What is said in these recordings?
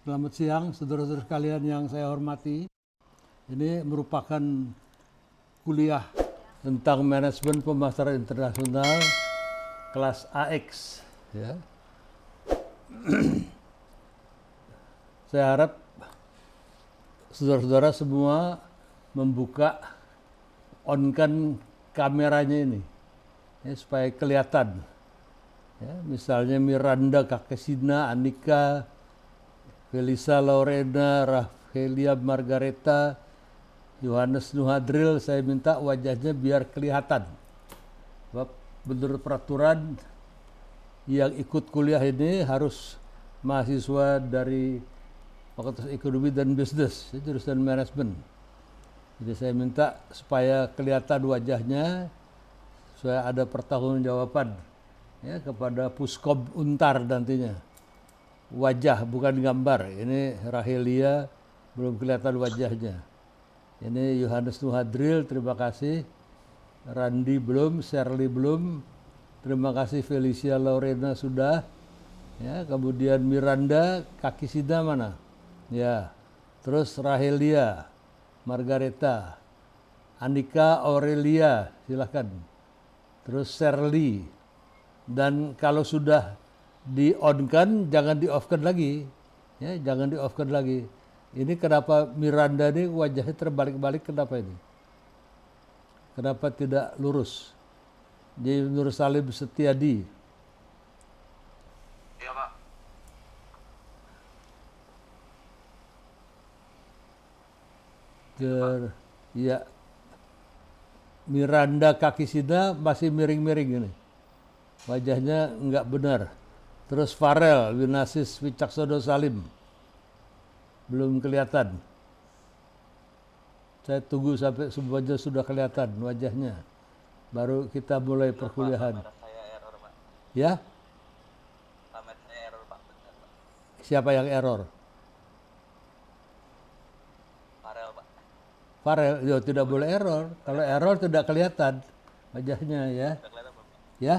Selamat siang, saudara-saudara sekalian yang saya hormati. Ini merupakan kuliah tentang manajemen pemasaran internasional kelas AX. Ya. Saya harap saudara-saudara semua membuka, on-kan kameranya ini, ya, supaya kelihatan. Ya, misalnya Miranda Kakesina, Anika, Felisa Lorena, Rahelia Margareta, Yohanes Nuhadril, saya minta wajahnya biar kelihatan. Sebab menurut peraturan yang ikut kuliah ini harus mahasiswa dari Fakultas Ekonomi dan Bisnis, jurusan manajemen. Jadi saya minta supaya kelihatan wajahnya, supaya ada pertanggungjawaban ya kepada Puskom Untar nantinya. Wajah bukan gambar. Ini Rahelia belum kelihatan wajahnya. Ini Yohanes Nuhadril, terima kasih. Randi belum, Shirley belum. Terima kasih. Felicia Lorena sudah. Ya, kemudian Miranda Kakisida mana? Ya. Terus Rahelia, Margareta, Anika Aurelia, silakan. Terus Shirley. Dan kalau sudah di-on-kan, jangan di-off-kan lagi. Ya, jangan di-off-kan lagi. Ini kenapa Miranda ini wajahnya terbalik-balik, kenapa ini? Kenapa tidak lurus? Jadi Nur Salim Setiadi. Iya, Pak. Ya, Miranda Kakisida masih miring-miring ini. Wajahnya enggak benar. Terus Farel Winasis Wicaksono Salim belum kelihatan. Saya tunggu sampai semuanya sudah kelihatan wajahnya, baru kita mulai perkuliahan. Kamera saya error, Pak. Ya, Kamera saya error, Pak. Benar, Pak. siapa yang error? Farel, Pak. Farel, ya tidak boleh error. Kalau error tidak kelihatan wajahnya ya. Udah kelihatan belum, Pak? Ya,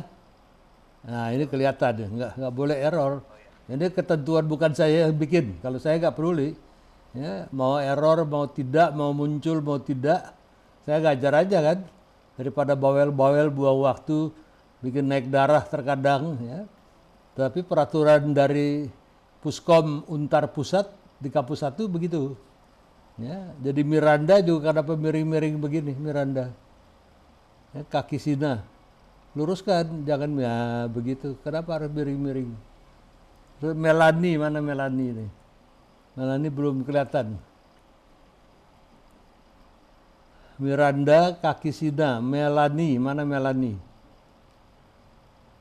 nah ini kelihatan, nggak boleh error. Ini ketentuan bukan saya yang bikin. Kalau saya nggak peduli, ya, mau error, mau tidak, mau muncul, mau tidak, saya ngajar aja kan. Daripada bawel-bawel buang waktu, bikin naik darah terkadang. Ya. Tapi peraturan dari Puskom Untar Pusat di kampus 1 begitu. Ya, jadi Miranda juga kenapa miring-miring begini Miranda. Ya, kaki Sina. Luruskan, jangan ya begitu. Kenapa harus miring-miring? Melanie, mana Melanie ini? Melanie belum kelihatan. Miranda Kakisida, Melanie, mana Melanie?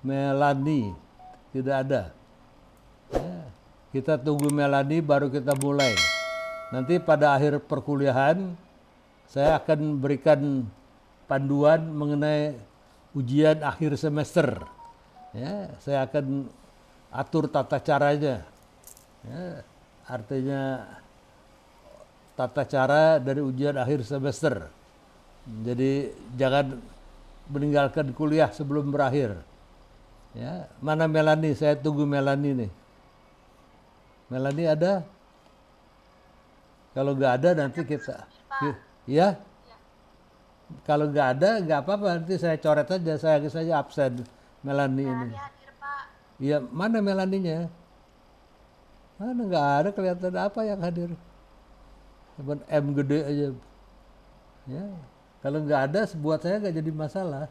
Melanie, tidak ada. Ya, kita tunggu Melanie baru kita mulai. Nanti pada akhir perkuliahan, saya akan berikan panduan mengenai ujian akhir semester. Ya, saya akan atur tata caranya. Ya, artinya tata cara dari ujian akhir semester. Jadi jangan meninggalkan kuliah sebelum berakhir. Ya, mana Melanie? Saya tunggu Melanie nih. Melanie ada? Kalau nggak ada nanti kita. Ya? Kalau nggak ada, nggak apa-apa. Nanti saya coret aja, saya saja absen Melanie ini. Iya, mana Melaninya? Mana nggak ada kelihatan apa yang hadir. Cuman M gede aja. Ya, kalau nggak ada, buat saya nggak jadi masalah.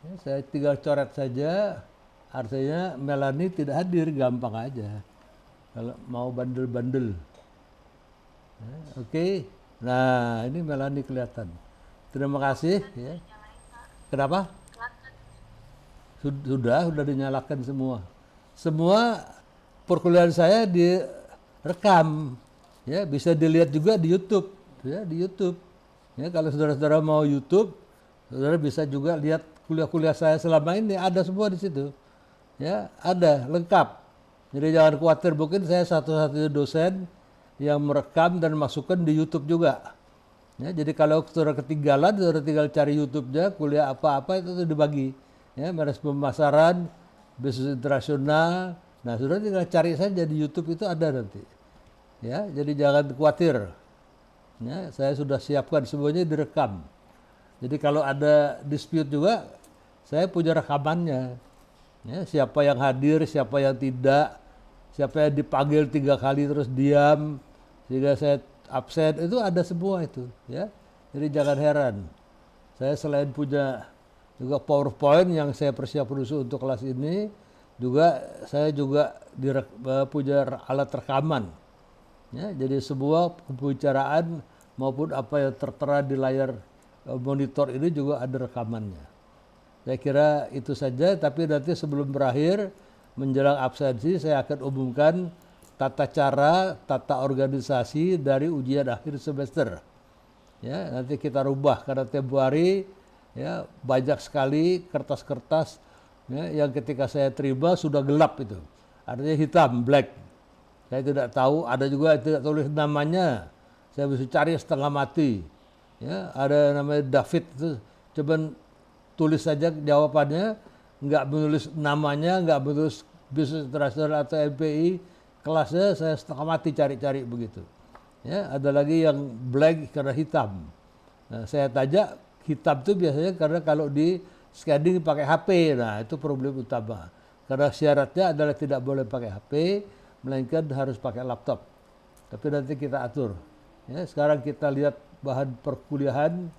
Ya, saya tinggal coret saja. Artinya Melanie tidak hadir, gampang aja. Kalau mau bandel-bandel. Ya, oke. Nah, ini Melanie kelihatan. Terima kasih. Ya. Kenapa? Sudah dinyalakan semua. Semua perkuliahan saya direkam, ya bisa dilihat juga di YouTube, ya di YouTube. Ya kalau saudara-saudara mau YouTube, saudara bisa juga lihat kuliah-kuliah saya selama ini ada semua di situ, ya ada lengkap. Jadi jangan khawatir, mungkin saya satu-satunya dosen yang merekam dan masukkan di YouTube juga. Ya, jadi kalau saudara ketinggalan, saudara tinggal cari YouTube-nya, kuliah apa-apa itu dibagi. Ya, manajemen pemasaran, bisnis internasional, Nah, saudara tinggal cari saja di YouTube itu ada nanti. Ya, jadi jangan khawatir. Ya, saya sudah siapkan semuanya direkam. Jadi kalau ada dispute juga, saya punya rekamannya. Ya, siapa yang hadir, siapa yang tidak, siapa yang dipanggil 3 kali terus diam, sehingga saya absen, itu ada semua itu. Ya, jadi jangan heran. Saya selain punya juga PowerPoint yang saya persiapkan khusus untuk kelas ini, juga saya juga punya alat rekaman. Ya, jadi semua pembicaraan maupun apa yang tertera di layar monitor ini juga ada rekamannya. Saya kira itu saja, tapi nanti sebelum berakhir menjelang absensi saya akan umumkan tata cara, tata organisasi dari ujian akhir semester. Ya, nanti kita rubah karena tempo hari ya banyak sekali kertas-kertas ya, yang ketika saya terima sudah gelap itu. Artinya hitam, black. Saya tidak tahu, ada juga yang tidak tulis namanya. Saya bisa cari setengah mati. Ya, ada namanya David itu, coba tulis saja jawabannya, nggak menulis namanya, nggak menulis bisnis internasional atau MPI, kelasnya saya setengah mati cari-cari begitu. Ya, ada lagi yang black karena hitam. Nah, saya tanya hitam itu biasanya karena kalau di scanning pakai HP, nah itu problem utama. Karena syaratnya adalah tidak boleh pakai HP, melainkan harus pakai laptop. Tapi nanti kita atur. Ya, sekarang kita lihat bahan perkuliahan.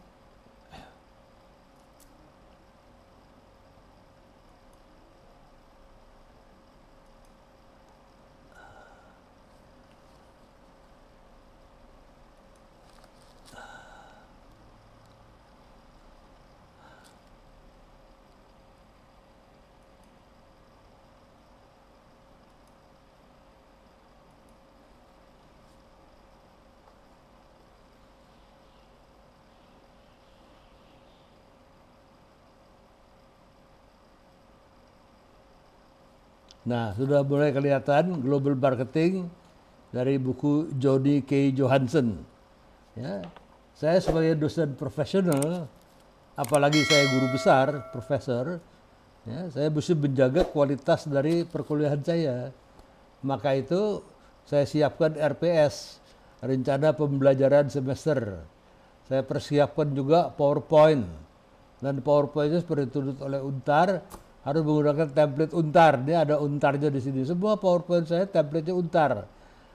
Nah, sudah mulai kelihatan global marketing dari buku Johnny K. Johansson. Ya, saya sebagai dosen profesional, apalagi saya guru besar, profesor, ya, saya mesti menjaga kualitas dari perkuliahan saya. Maka itu saya siapkan RPS, rencana pembelajaran semester. Saya persiapkan juga PowerPoint. Dan PowerPoint-nya seperti ditulis oleh Untar, harus menggunakan template Untar. Ini ada Untarnya di sini. Semua PowerPoint saya template-nya Untar.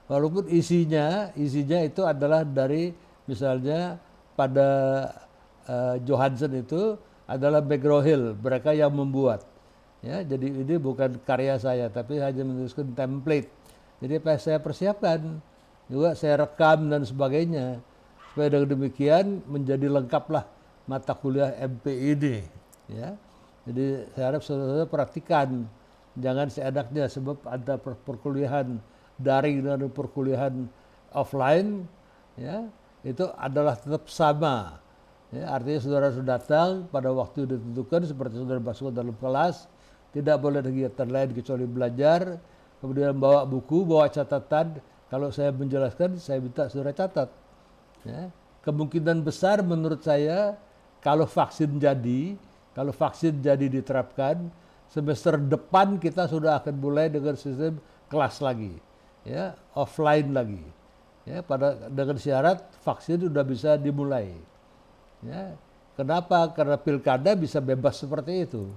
Walaupun isinya itu adalah dari misalnya pada Johansson itu adalah McGraw-Hill, mereka yang membuat. Ya, jadi ini bukan karya saya, tapi hanya menuliskan template. Jadi apa saya persiapkan, juga saya rekam dan sebagainya. Supaya dengan demikian menjadi lengkaplah mata kuliah MPI ini. Ya. Jadi saya harap saudara-saudara perhatikan, jangan seenaknya, sebab ada perkuliahan daring dan perkuliahan offline, ya, itu adalah tetap sama. Ya, artinya saudara sudah datang pada waktu ditentukan seperti saudara masuk dalam kelas, tidak boleh kegiatan lain kecuali belajar, kemudian bawa buku, bawa catatan. Kalau saya menjelaskan, saya minta saudara catat. Ya. Kemungkinan besar menurut saya kalau vaksin jadi diterapkan, semester depan kita sudah akan mulai dengan sistem kelas lagi, ya, offline lagi, ya, dengan syarat vaksin sudah bisa dimulai. Ya, kenapa? Karena pilkada bisa bebas seperti itu.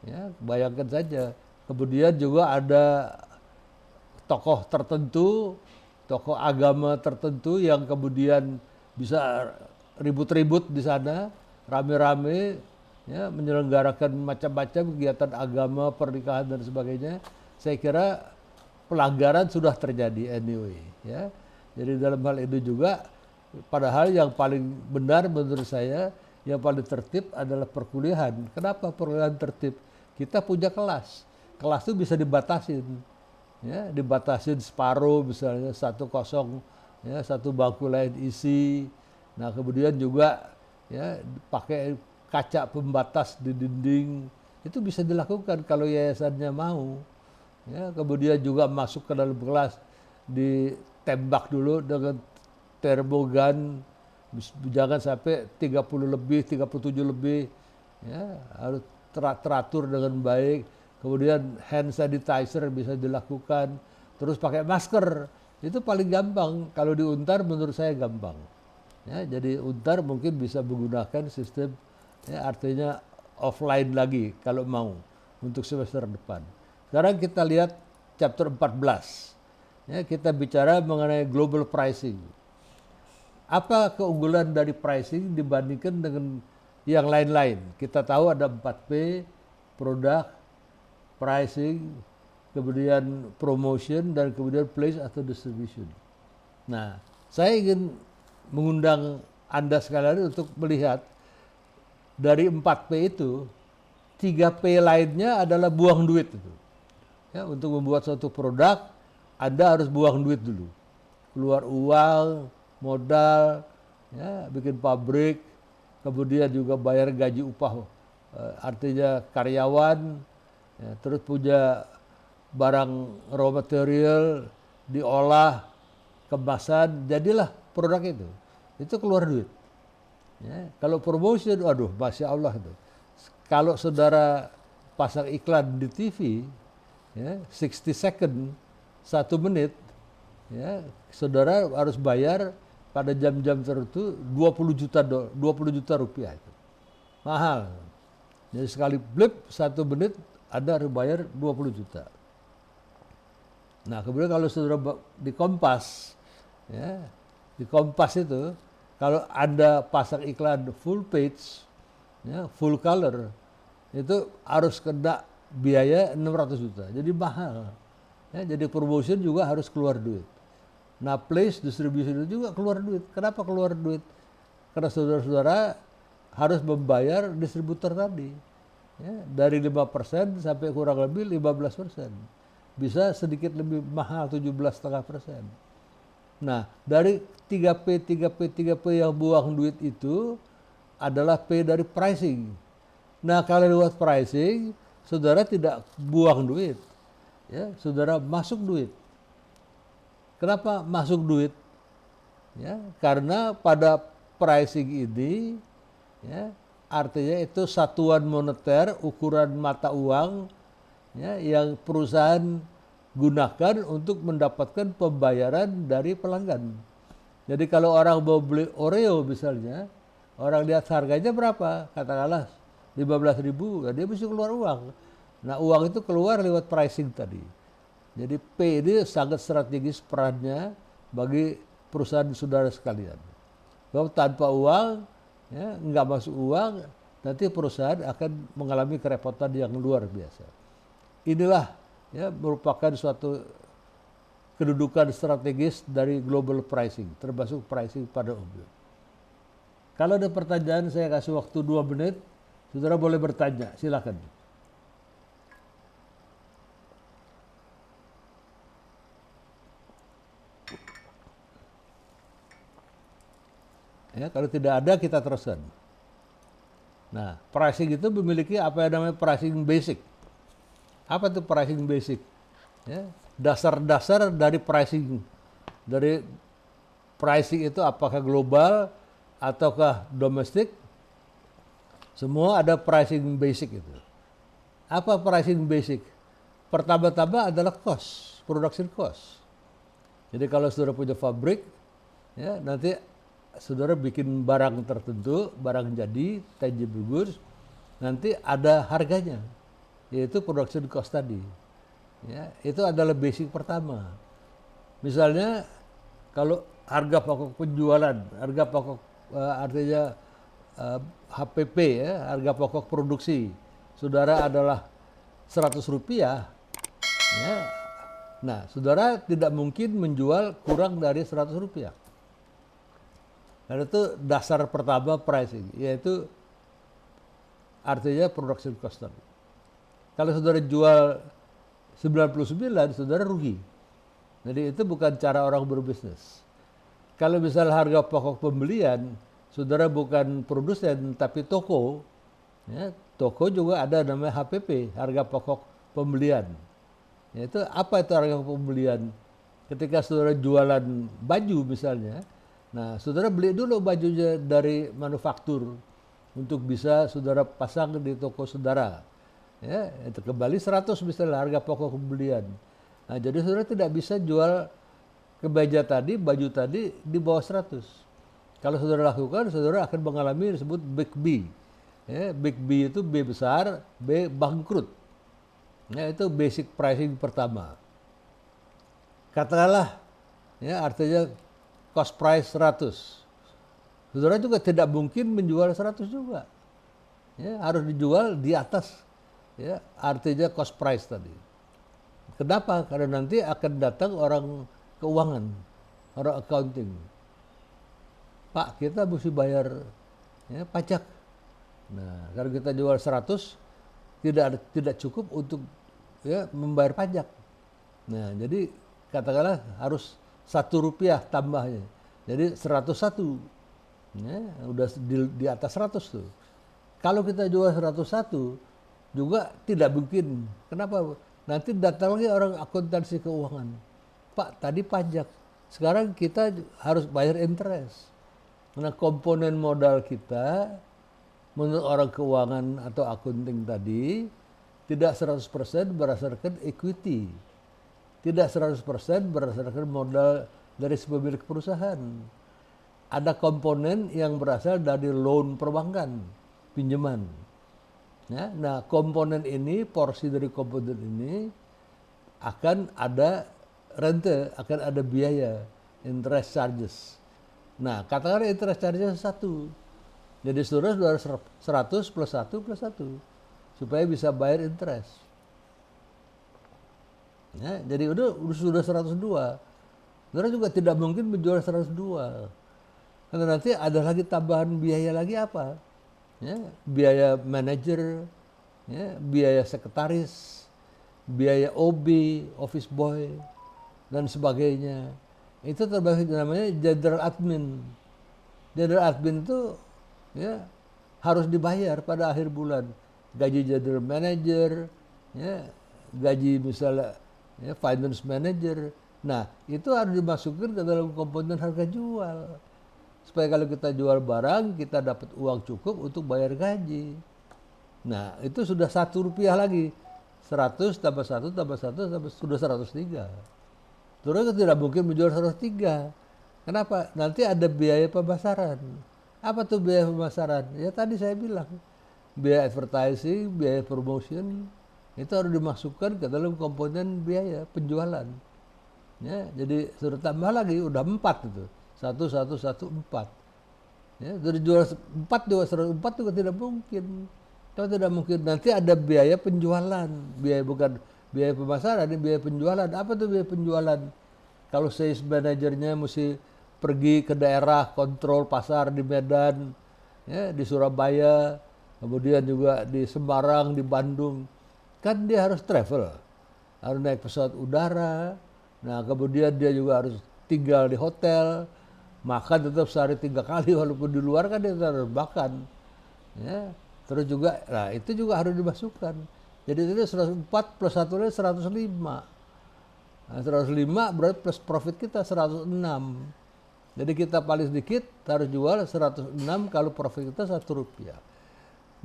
Ya, bayangkan saja. Kemudian juga ada tokoh tertentu, tokoh agama tertentu yang kemudian bisa ribut-ribut di sana, rame-rame, ya, menyelenggarakan macam-macam kegiatan agama, pernikahan dan sebagainya. Saya kira pelanggaran sudah terjadi anyway, ya. Jadi dalam hal itu juga, padahal yang paling benar menurut saya, yang paling tertib adalah perkuliahan. Kenapa perkuliahan tertib? Kita punya kelas. Kelas itu bisa dibatasin, ya, dibatasin separuh misalnya 1-0, ya, satu bangku lain isi. Nah, kemudian juga, ya, pakai kaca pembatas di dinding, itu bisa dilakukan kalau yayasannya mau. Ya, kemudian juga masuk ke dalam kelas, ditembak dulu dengan termogan, jangan sampai 30 lebih, 37 lebih, ya, harus teratur dengan baik. kemudian hand sanitizer bisa dilakukan, terus pakai masker. Itu paling gampang. Kalau di Untar menurut saya gampang. Ya, jadi Untar mungkin bisa menggunakan sistem, ya, artinya offline lagi kalau mau untuk semester depan. Sekarang kita lihat chapter 14. Ya, kita bicara mengenai global pricing. Apa keunggulan dari pricing dibandingkan dengan yang lain-lain? Kita tahu ada 4P, produk, pricing, kemudian promotion, dan kemudian place atau distribution. Nah, saya ingin mengundang Anda sekalian untuk melihat dari 4P itu, 3P lainnya adalah buang duit itu. Ya, untuk membuat suatu produk, Anda harus buang duit dulu. Keluar uang, modal, ya, bikin pabrik, kemudian juga bayar gaji upah, artinya karyawan, ya, terus punya barang raw material, diolah, kemasan, jadilah produk itu. Itu keluar duit. Ya, kalau promotion, waduh, Masya Allah itu. Kalau saudara pasang iklan di TV, ya, 60 second, 1 menit, ya, saudara harus bayar pada jam-jam tertentu 20 juta rupiah itu. Mahal. Jadi sekali blip 1 menit, Anda harus bayar 20 juta. Nah, kemudian kalau saudara di Kompas, ya, di Kompas itu, kalau Anda pasang iklan full page, ya, full color, itu harus kena biaya 600 juta. Jadi mahal. Ya, jadi promotion juga harus keluar duit. Nah, place distribution itu juga keluar duit. Kenapa keluar duit? Karena saudara-saudara harus membayar distributor tadi. Ya, dari 5% sampai kurang lebih 15%. Bisa sedikit lebih mahal, 17,5%. Nah, dari 3P yang buang duit itu adalah P dari pricing. Nah, kalau lewat pricing, saudara tidak buang duit. Ya, saudara masuk duit. Kenapa masuk duit? Ya, karena pada pricing ini, ya, artinya itu satuan moneter, ukuran mata uang, ya, yang perusahaan gunakan untuk mendapatkan pembayaran dari pelanggan. Jadi kalau orang mau beli Oreo misalnya, orang lihat harganya berapa, katakanlah 15.000, ya dia mesti keluar uang. Nah, uang itu keluar lewat pricing tadi. Jadi P ini sangat strategis perannya bagi perusahaan saudara sekalian. Kalau tanpa uang, ya, nggak masuk uang, nanti perusahaan akan mengalami kerepotan yang luar biasa. Inilah, ya, merupakan suatu kedudukan strategis dari global pricing, termasuk pricing pada umumnya. Kalau ada pertanyaan, saya kasih waktu 2 menit, saudara boleh bertanya, silakan. Ya, kalau tidak ada, kita teruskan. Nah, pricing itu memiliki apa yang namanya pricing basic. Apa itu pricing basic? Ya, dasar-dasar dari pricing. Dari pricing itu apakah global ataukah domestik, semua ada pricing basic itu. Apa pricing basic? Pertama-tama adalah cost, production cost. Jadi kalau saudara punya pabrik, ya, nanti saudara bikin barang tertentu, barang jadi, tangible goods, nanti ada harganya, yaitu production cost tadi. Ya, itu adalah basic pertama. Misalnya kalau harga pokok penjualan, harga pokok artinya HPP, ya, harga pokok produksi, saudara adalah 100 rupiah, ya. Nah, saudara tidak mungkin menjual kurang dari 100 rupiah. Dan itu dasar pertama pricing, yaitu artinya production cost. Kalau saudara jual 99, saudara rugi. Jadi itu bukan cara orang berbisnis. Kalau misal harga pokok pembelian, saudara bukan produsen tapi toko, ya, toko juga ada namanya HPP, harga pokok pembelian. Itu apa itu harga pembelian? Ketika saudara jualan baju misalnya, nah, saudara beli dulu bajunya dari manufaktur untuk bisa saudara pasang di toko saudara. ya itu kembali 100 misalnya harga pokok pembelian. Nah, jadi saudara tidak bisa jual kemeja tadi, baju tadi di bawah 100. Kalau saudara lakukan, saudara akan mengalami disebut big B. Ya, big B itu B besar, B bangkrut. Ya, itu basic pricing pertama. Katakanlah, ya artinya cost price 100. Saudara juga tidak mungkin menjual 100 juga. Ya, harus dijual di atas, ya artinya cost price tadi. Kenapa? Karena nanti akan datang orang keuangan, orang accounting. Pak, kita mesti bayar ya, pajak. Nah, kalau kita jual 100 tidak cukup untuk ya membayar pajak. Nah, jadi katakanlah harus Rp1 tambahnya. Jadi 101. Ya, udah di atas 100 tuh. Kalau kita jual 101 juga tidak mungkin. Kenapa? Nanti datang lagi orang akuntansi keuangan. Pak, tadi pajak. Sekarang kita harus bayar interest. Karena komponen modal kita menurut orang keuangan atau akunting tadi tidak 100% berdasarkan equity. Tidak 100% berdasarkan modal dari si pemilik perusahaan. Ada komponen yang berasal dari loan perbankan, pinjaman. Ya, nah komponen ini, porsi dari komponen ini akan ada rente, akan ada biaya, interest charges. Nah katakan interest charges 1. Jadi saudara 100 plus 1 plus 1 supaya bisa bayar interest. Ya, jadi sudah 102. Saudara juga tidak mungkin menjual 102. Karena nanti ada lagi tambahan biaya lagi apa? Ya, biaya manajer, ya, biaya sekretaris, biaya OB, office boy, dan sebagainya. Itu termasuk namanya general admin. General admin itu ya harus dibayar pada akhir bulan. Gaji general manager, ya, gaji misalnya ya, finance manager. Nah, itu harus dimasukkan ke dalam komponen harga jual. Supaya kalau kita jual barang, kita dapat uang cukup untuk bayar gaji. Nah, itu sudah Rp1 lagi. 100 tambah 1 tambah 1 sudah 103. Terus tidak mungkin menjual 103. Kenapa? Nanti ada biaya pemasaran. Apa tuh biaya pemasaran? Ya tadi saya bilang. Biaya advertising, biaya promotion, itu harus dimasukkan ke dalam komponen biaya penjualan. Ya, jadi sudah tambah lagi, udah 4 itu. 1, 1, 1, 4. Ya, dari jual 4 juga 104 juga tidak mungkin. Kalau tidak mungkin nanti ada biaya penjualan, biaya bukan biaya pemasaran, ini biaya penjualan. Apa tuh biaya penjualan? Kalau sales manajernya mesti pergi ke daerah kontrol pasar di Medan, ya, di Surabaya, kemudian juga di Semarang, di Bandung, kan dia harus travel, harus naik pesawat udara. Nah kemudian dia juga harus tinggal di hotel, makan tetap sehari 3 kali, walaupun di luar kan dia harus makan. Ya. Terus juga, nah itu juga harus dimasukkan. Jadi itu 104 plus 1 lagi 105. Nah, 105 berarti plus profit kita 106. Jadi kita paling sedikit harus jual 106 kalau profit kita Rp1.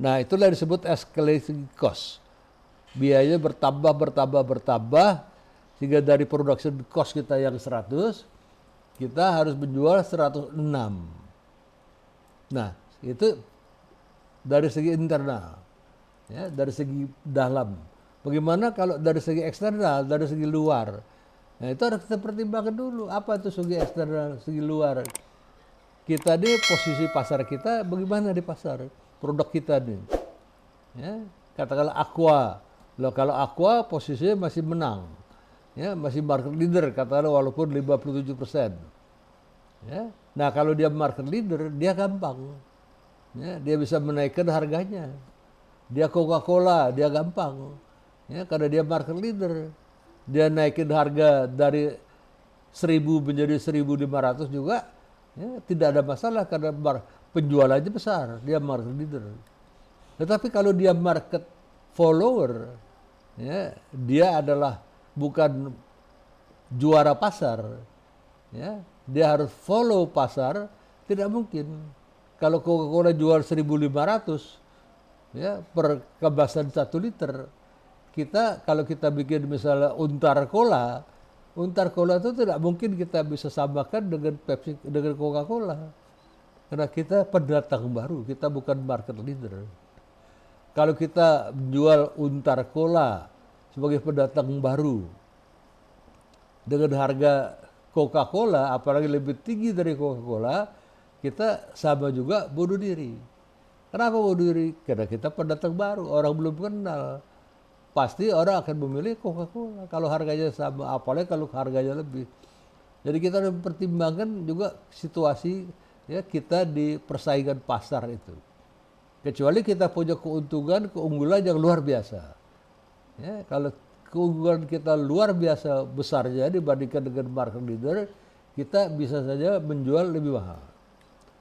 Nah itulah disebut escalating cost. Biayanya bertambah, sehingga dari production cost kita yang 100, kita harus menjual 106. Nah itu dari segi internal, ya, dari segi dalam. Bagaimana kalau dari segi eksternal, dari segi luar? Nah itu harus kita pertimbangkan dulu. Apa itu segi eksternal, segi luar? Kita di posisi pasar kita bagaimana di pasar? Produk kita nih. Ya, katakanlah Aqua. Loh, kalau Aqua posisinya masih menang. Ya, masih market leader katakanlah walaupun 57%. Ya. Nah, kalau dia market leader, dia gampang. Ya, dia bisa menaikkan harganya. Dia Coca-Cola, dia gampang. Ya, karena dia market leader. Dia naikin harga dari 1.000 menjadi 1.500 juga, ya, tidak ada masalah karena penjualannya besar, dia market leader. Tetapi kalau dia market follower, ya, dia adalah bukan juara pasar, ya, dia harus follow pasar, tidak mungkin. Kalau Coca-Cola jual 1.500, ya per kemasan 1 liter. Kita kalau kita bikin misalnya Untar Cola itu tidak mungkin kita bisa samakan dengan Pepsi dengan Coca-Cola. Karena kita pendatang baru, kita bukan market leader. Kalau kita jual Untar Cola sebagai pendatang baru dengan harga Coca-Cola, apalagi lebih tinggi dari Coca-Cola, kita sama juga bunuh diri. Kenapa bunuh diri? Karena kita pendatang baru, orang belum kenal. Pasti orang akan memilih Coca-Cola kalau harganya sama, apalagi kalau harganya lebih. Jadi kita harus mempertimbangkan juga situasi ya kita di persaingan pasar itu. Kecuali kita punya keunggulan yang luar biasa. Ya, kalau keunggulan kita luar biasa besarnya dibandingkan dengan market leader, kita bisa saja menjual lebih mahal.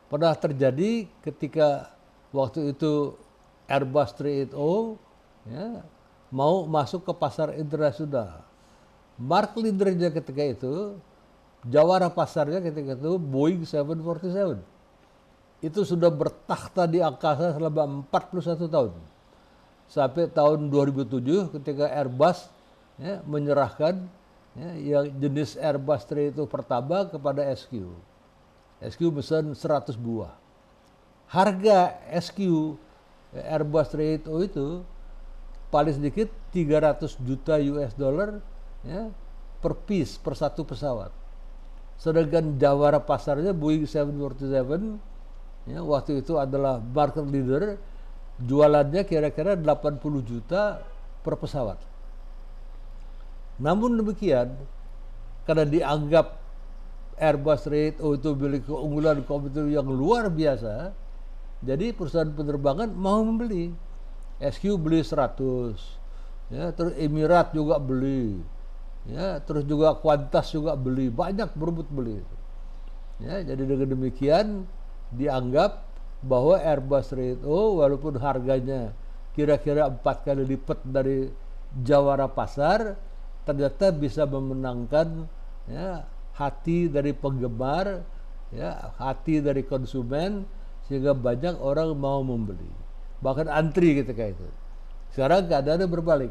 Pernah terjadi ketika waktu itu Airbus 380 ya, mau masuk ke pasar internasional. Market leadernya ketika itu, jawara pasarnya ketika itu Boeing 747. Itu sudah bertakhta di angkasa selama 41 tahun. Sampai tahun 2007 ketika Airbus ya, menyerahkan ya, yang jenis Airbus 3 itu pertama kepada SQ. SQ pesan 100 buah. Harga SQ Airbus 380 itu paling sedikit 300 juta US dollar ya, per piece, per satu pesawat. Sedangkan jawara pasarnya Boeing 747 ya, waktu itu adalah market leader, jualannya kira-kira 80 juta per pesawat. Namun demikian, karena dianggap Airbus 380 itu memiliki keunggulan kompetitif yang luar biasa, jadi perusahaan penerbangan mau membeli. SQ beli 100, ya, terus Emirat juga beli, ya, terus juga Qantas juga beli, banyak berebut beli. Ya, jadi dengan demikian dianggap bahwa Airbus 380 walaupun harganya kira-kira 4 kali lipat dari jawara pasar, ternyata bisa memenangkan ya, hati dari penggemar, ya, hati dari konsumen, sehingga banyak orang mau membeli. Bahkan antri ketika itu. Sekarang keadaannya berbalik.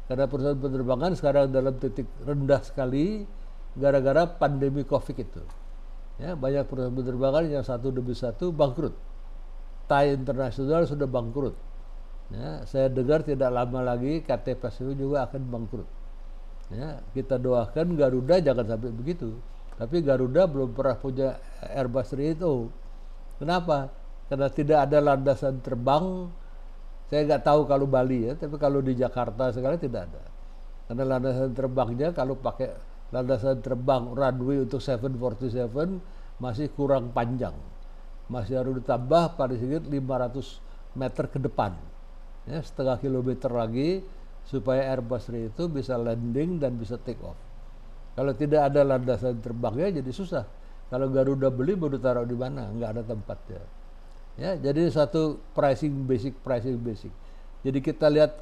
Karena perusahaan penerbangan sekarang dalam titik rendah sekali gara-gara pandemi COVID itu. Ya, banyak perusahaan penerbangan yang satu demi satu bangkrut. Thai International sudah bangkrut. Ya, saya dengar tidak lama lagi KT Pacific juga akan bangkrut. Ya, kita doakan Garuda jangan sampai begitu. Tapi Garuda belum pernah punya Airbus 380. Kenapa? Karena tidak ada landasan terbang. Saya nggak tahu kalau Bali ya, tapi kalau di Jakarta sekarang tidak ada. Karena landasan terbangnya kalau pakai landasan terbang runway untuk 747 masih kurang panjang. Masih harus ditambah paling sedikit 500 meter ke depan. Ya, setengah kilometer lagi supaya Airbus itu bisa landing dan bisa take off. Kalau tidak ada landasan terbangnya jadi susah. Kalau Garuda beli baru taruh di mana? Nggak ada tempatnya. Ya, jadi satu pricing basic. Jadi kita lihat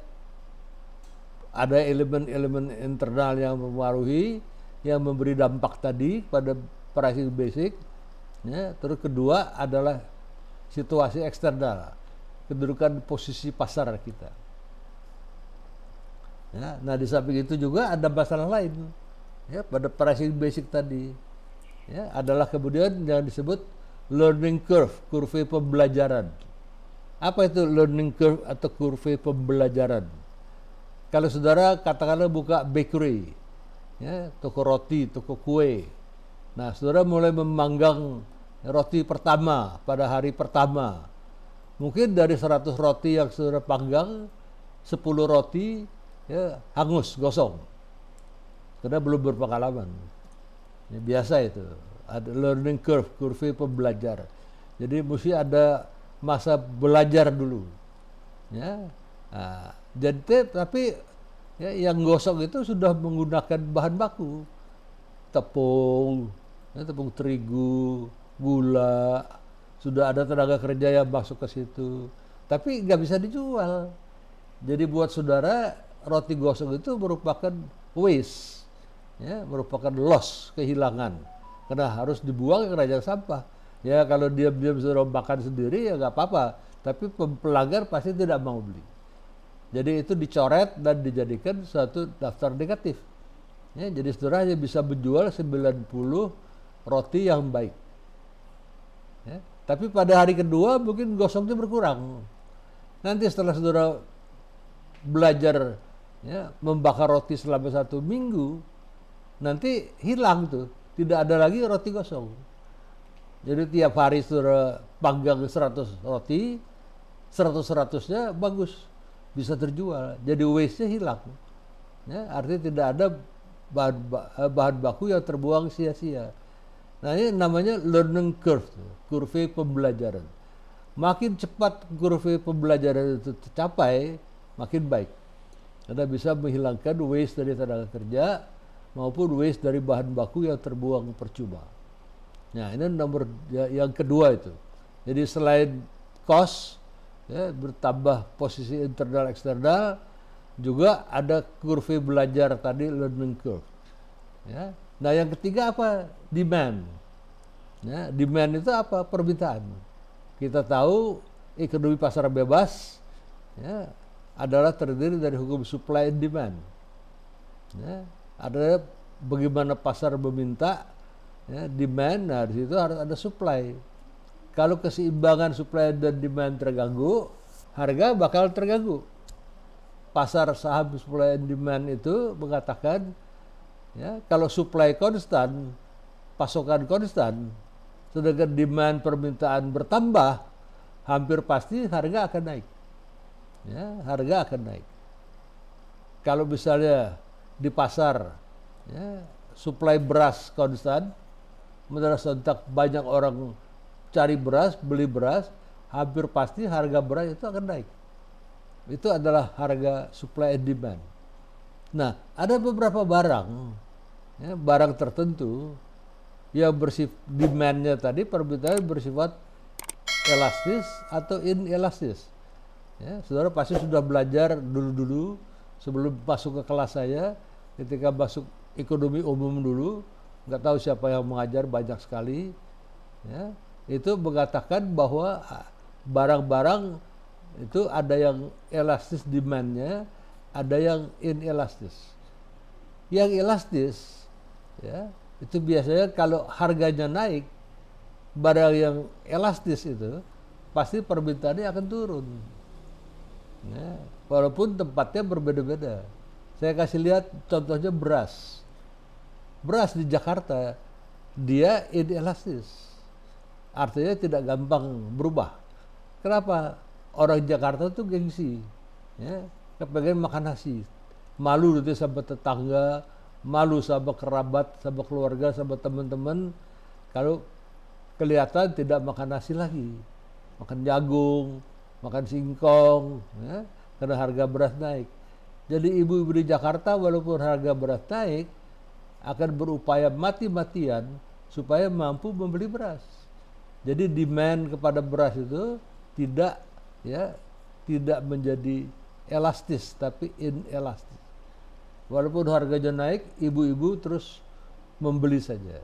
ada elemen-elemen internal yang mempengaruhi, yang memberi dampak tadi pada pricing basic. Ya, terus kedua adalah situasi eksternal, kedudukan posisi pasar kita. Ya, nah di samping itu juga ada masalah lain. Ya, pada pricing basic tadi, ya, adalah kemudian yang disebut learning curve, kurve pembelajaran. Apa itu learning curve atau kurve pembelajaran? Kalau saudara katakanlah buka bakery, ya, toko roti, toko kue. Nah, saudara mulai memanggang roti pertama pada hari pertama. Mungkin dari 100 roti yang saudara panggang, 10 roti ya, hangus, gosong. Karena belum berpengalaman. Ya, biasa itu. Ada learning curve, kurve pembelajar. Jadi mesti ada masa belajar dulu. Ya. Nah, jadi tapi ya, yang gosong itu sudah menggunakan bahan baku. Tepung, ya, tepung terigu, gula. Sudah ada tenaga kerja yang masuk ke situ. Tapi nggak bisa dijual. Jadi buat saudara, roti gosong itu merupakan waste. Ya, merupakan loss, kehilangan. Karena harus dibuang ke keranjang sampah. Ya kalau diam-diam suruh makan sendiri ya nggak apa-apa. tapi pelanggar pasti tidak mau beli. Jadi itu dicoret dan dijadikan suatu daftar negatif. Ya, jadi saudara hanya bisa menjual 90 roti yang baik. Ya, tapi pada hari kedua mungkin gosongnya berkurang. Nanti setelah saudara belajar ya, membakar roti selama 1 minggu, nanti hilang tuh, tidak ada lagi roti gosong. Jadi tiap hari saudara panggang 100 roti, 100-100-nya bagus, bisa terjual. Jadi waste-nya hilang. Ya, artinya tidak ada bahan baku yang terbuang sia-sia. Nah ini namanya learning curve, kurve pembelajaran. Makin cepat kurve pembelajaran itu tercapai, makin baik. Anda bisa menghilangkan waste dari tenaga kerja maupun waste dari bahan baku yang terbuang percuma. Nah ini nomor yang kedua itu. Jadi selain cost, ya, bertambah posisi internal eksternal, juga ada kurve belajar tadi, learning curve. Ya. Nah yang ketiga apa? Demand. Ya, demand itu apa? Permintaan. Kita tahu ekonomi pasar bebas ya, adalah terdiri dari hukum supply and demand. Ya, ada bagaimana pasar meminta, ya, demand, nah di situ harus ada supply. Kalau keseimbangan supply dan demand terganggu, harga bakal terganggu. Pasar saham supply and demand itu mengatakan, ya, kalau supply konstan, pasokan konstan, sedangkan demand permintaan bertambah, hampir pasti harga akan naik. Ya, harga akan naik. Kalau misalnya di pasar, ya, supply beras konstan, sementara sontak banyak orang cari beras, beli beras, hampir pasti harga beras itu akan naik. Itu adalah harga supply and demand. Nah, ada beberapa barang, ya, barang tertentu yang demand-nya tadi, permintaan bersifat elastis atau inelastis. Ya, saudara pasti sudah belajar dulu-dulu sebelum masuk ke kelas saya, ketika masuk ekonomi umum dulu, nggak tahu siapa yang mengajar, banyak sekali. Ya, itu mengatakan bahwa barang-barang itu ada yang elastis demand-nya, ada yang inelastis. Yang elastis, ya, itu biasanya kalau harganya naik, barang yang elastis itu pasti permintaannya akan turun. Ya, walaupun tempatnya berbeda-beda. Saya kasih lihat contohnya beras. Beras di Jakarta dia inelastis, artinya tidak gampang berubah. Kenapa? Orang Jakarta tuh gengsi, ya, kepengen makan nasi, malu nanti sama tetangga, malu sama kerabat, sama keluarga, sama teman-teman kalau kelihatan tidak makan nasi lagi, makan jagung, makan singkong, ya, karena harga beras naik. Jadi ibu-ibu di Jakarta walaupun harga beras naik akan berupaya mati-matian supaya mampu membeli beras. Jadi demand kepada beras itu tidak, ya, tidak menjadi elastis tapi inelastis. Walaupun harganya naik, ibu-ibu terus membeli saja.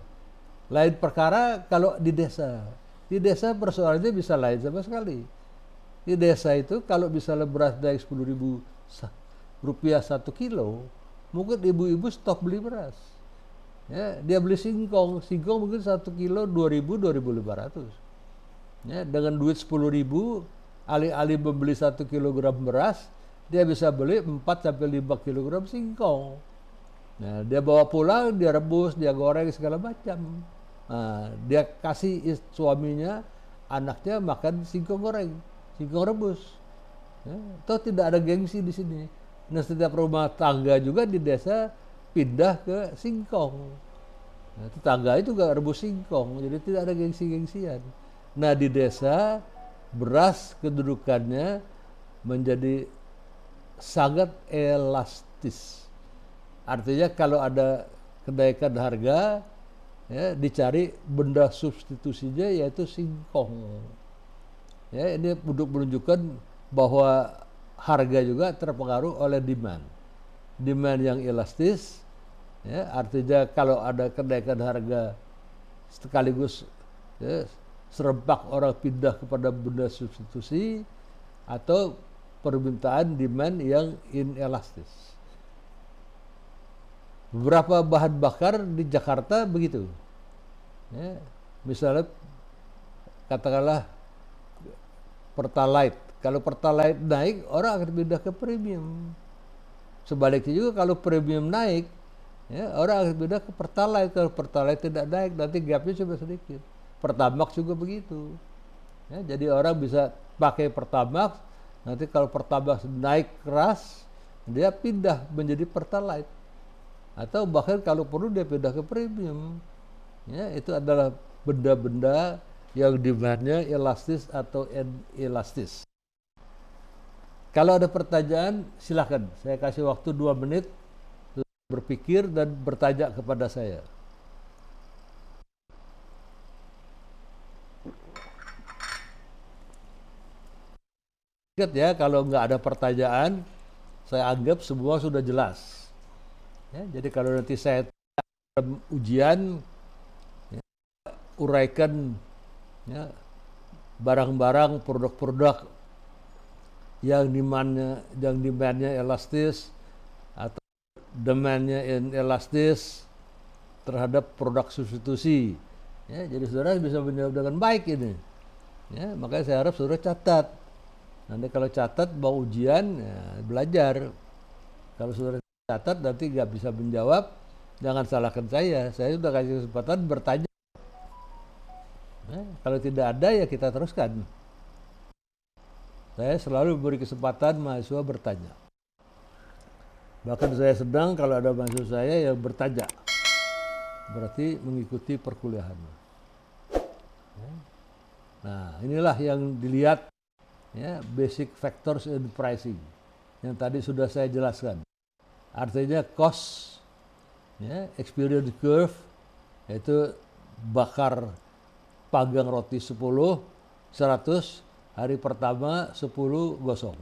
Lain perkara kalau di desa. Di desa persoalannya bisa lain sama sekali. Di desa itu kalau misalnya beras naik 10.000 rupiah 1 kilo, mungkin ibu-ibu stop beli beras. Ya, dia beli singkong mungkin 1 kilo 2.000, 2.500. Ya, dengan duit 10.000, alih-alih membeli 1 kilogram beras, dia bisa beli 4-5 kilogram singkong. Nah, dia bawa pulang, dia rebus, dia goreng segala macam. Nah, dia kasih suaminya, anaknya makan singkong goreng, singkong rebus. Ya, atau tidak ada gengsi di sini. Nah, setiap rumah tangga juga di desa pindah ke singkong. Nah, tetangga itu juga rebus singkong, jadi tidak ada gengsi-gengsian. Nah, di desa beras kedudukannya menjadi sangat elastis. Artinya kalau ada kenaikan harga, ya, dicari benda substitusinya yaitu singkong. Ya, ini untuk menunjukkan bahwa harga juga terpengaruh oleh demand. Demand yang elastis, ya, artinya kalau ada kenaikan harga sekaligus, ya, serempak orang pindah kepada benda substitusi, atau permintaan demand yang inelastis. Beberapa bahan bakar di Jakarta begitu. Ya, misalnya katakanlah Pertalite. Kalau Pertalite naik, orang akan pindah ke premium. Sebaliknya juga kalau premium naik, ya, orang akan pindah ke Pertalite. Kalau Pertalite tidak naik, nanti gapnya cuma sedikit. Pertamax juga begitu. Ya, jadi orang bisa pakai Pertamax, nanti kalau Pertamax naik keras, dia pindah menjadi Pertalite. Atau bahkan kalau perlu dia pindah ke premium. Ya, itu adalah benda-benda yang demandnya elastis atau inelastis. Kalau ada pertanyaan, silakan. Saya kasih waktu 2 menit berpikir dan bertanya kepada saya. Ingat ya, kalau nggak ada pertanyaan, saya anggap semua sudah jelas. Ya, jadi kalau nanti saya dalam ujian, ya, uraikan ya, barang-barang, produk-produk yang demandnya elastis atau demandnya inelastis terhadap produk substitusi. Ya, jadi saudara bisa menjawab dengan baik ini. Ya, makanya saya harap saudara catat. Nanti kalau catat mau ujian, ya, belajar. Kalau saudara catat nanti nggak bisa menjawab, jangan salahkan saya. Saya sudah kasih kesempatan bertanya. Kalau tidak ada ya kita teruskan. Saya selalu beri kesempatan mahasiswa bertanya. Bahkan saya sedang kalau ada mahasiswa saya yang bertanya, berarti mengikuti perkuliahan. Nah, inilah yang dilihat, ya, basic factors in pricing yang tadi sudah saya jelaskan. Artinya cost, ya, experience curve, yaitu bakar panggang roti 10, 100, hari pertama 10 gosong.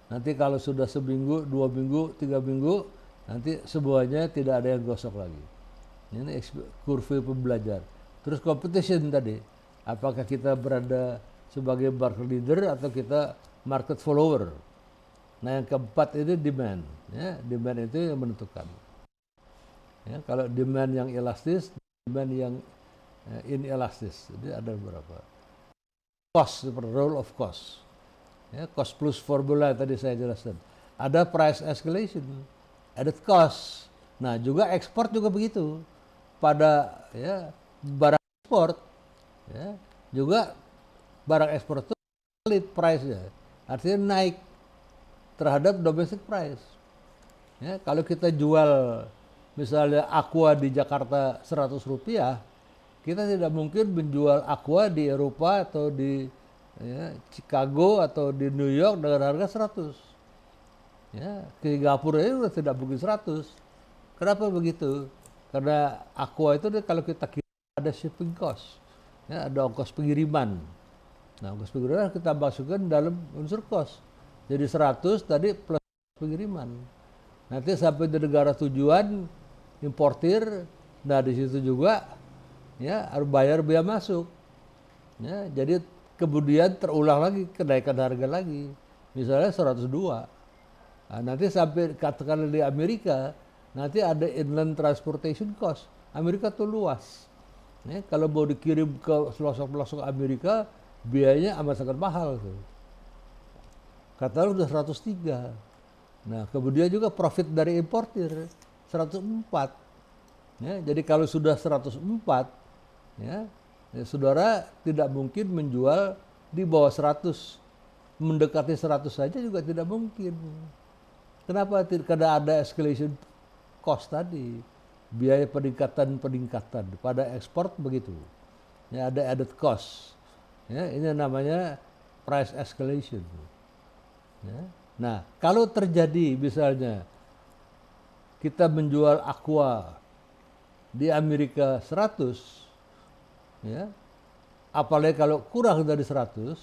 Nanti kalau sudah seminggu, 2 minggu, 3 minggu, nanti semuanya tidak ada yang gosok lagi. Ini kurva pembelajar. Terus competition tadi, apakah kita berada sebagai market leader atau kita market follower. Nah, yang keempat ini demand. Ya, demand itu yang menentukan. Ya, kalau demand yang elastis, demand yang inelastis. Jadi ada beberapa. Cost, role of cost. Ya, cost plus formula tadi saya jelaskan. Ada price escalation, added cost. Nah, juga ekspor juga begitu. Pada ya, barang ekspor, ya, juga barang ekspor itu price-nya. Artinya naik terhadap domestic price. Ya, kalau kita jual misalnya aqua di Jakarta Rp100, kita tidak mungkin menjual aqua di Eropa atau di ya, Chicago atau di New York dengan harga 100. Ya, ke Singapura itu sudah tidak mungkin 100. Kenapa begitu? Karena aqua itu kalau kita kirim ada shipping cost. Ya, ada ongkos pengiriman. Nah, ongkos pengiriman kita masukkan dalam unsur cost. Jadi 100 tadi plus pengiriman. Nanti sampai di negara tujuan importir, nah di situ juga ya harus bayar biaya masuk. Ya, jadi kemudian terulang lagi kenaikan harga lagi. Misalnya 102. Nah, nanti sampai katakanlah di Amerika, nanti ada inland transportation cost. Amerika tuh luas. Ya, kalau mau dikirim ke pelosok-pelosok Amerika, biayanya amat sangat mahal tuh. Katakanlah udah 103. Nah, kemudian juga profit dari importir 104. Ya, jadi kalau sudah 104, ya, saudara tidak mungkin menjual di bawah 100. Mendekati 100 saja juga tidak mungkin. Kenapa? Karena ada escalation cost tadi. Biaya peningkatan pada ekspor begitu. Ya, ada added cost. Ya, ini namanya price escalation. Ya. Nah, kalau terjadi misalnya kita menjual aqua di Amerika 100, ya, apalagi kalau kurang dari 100,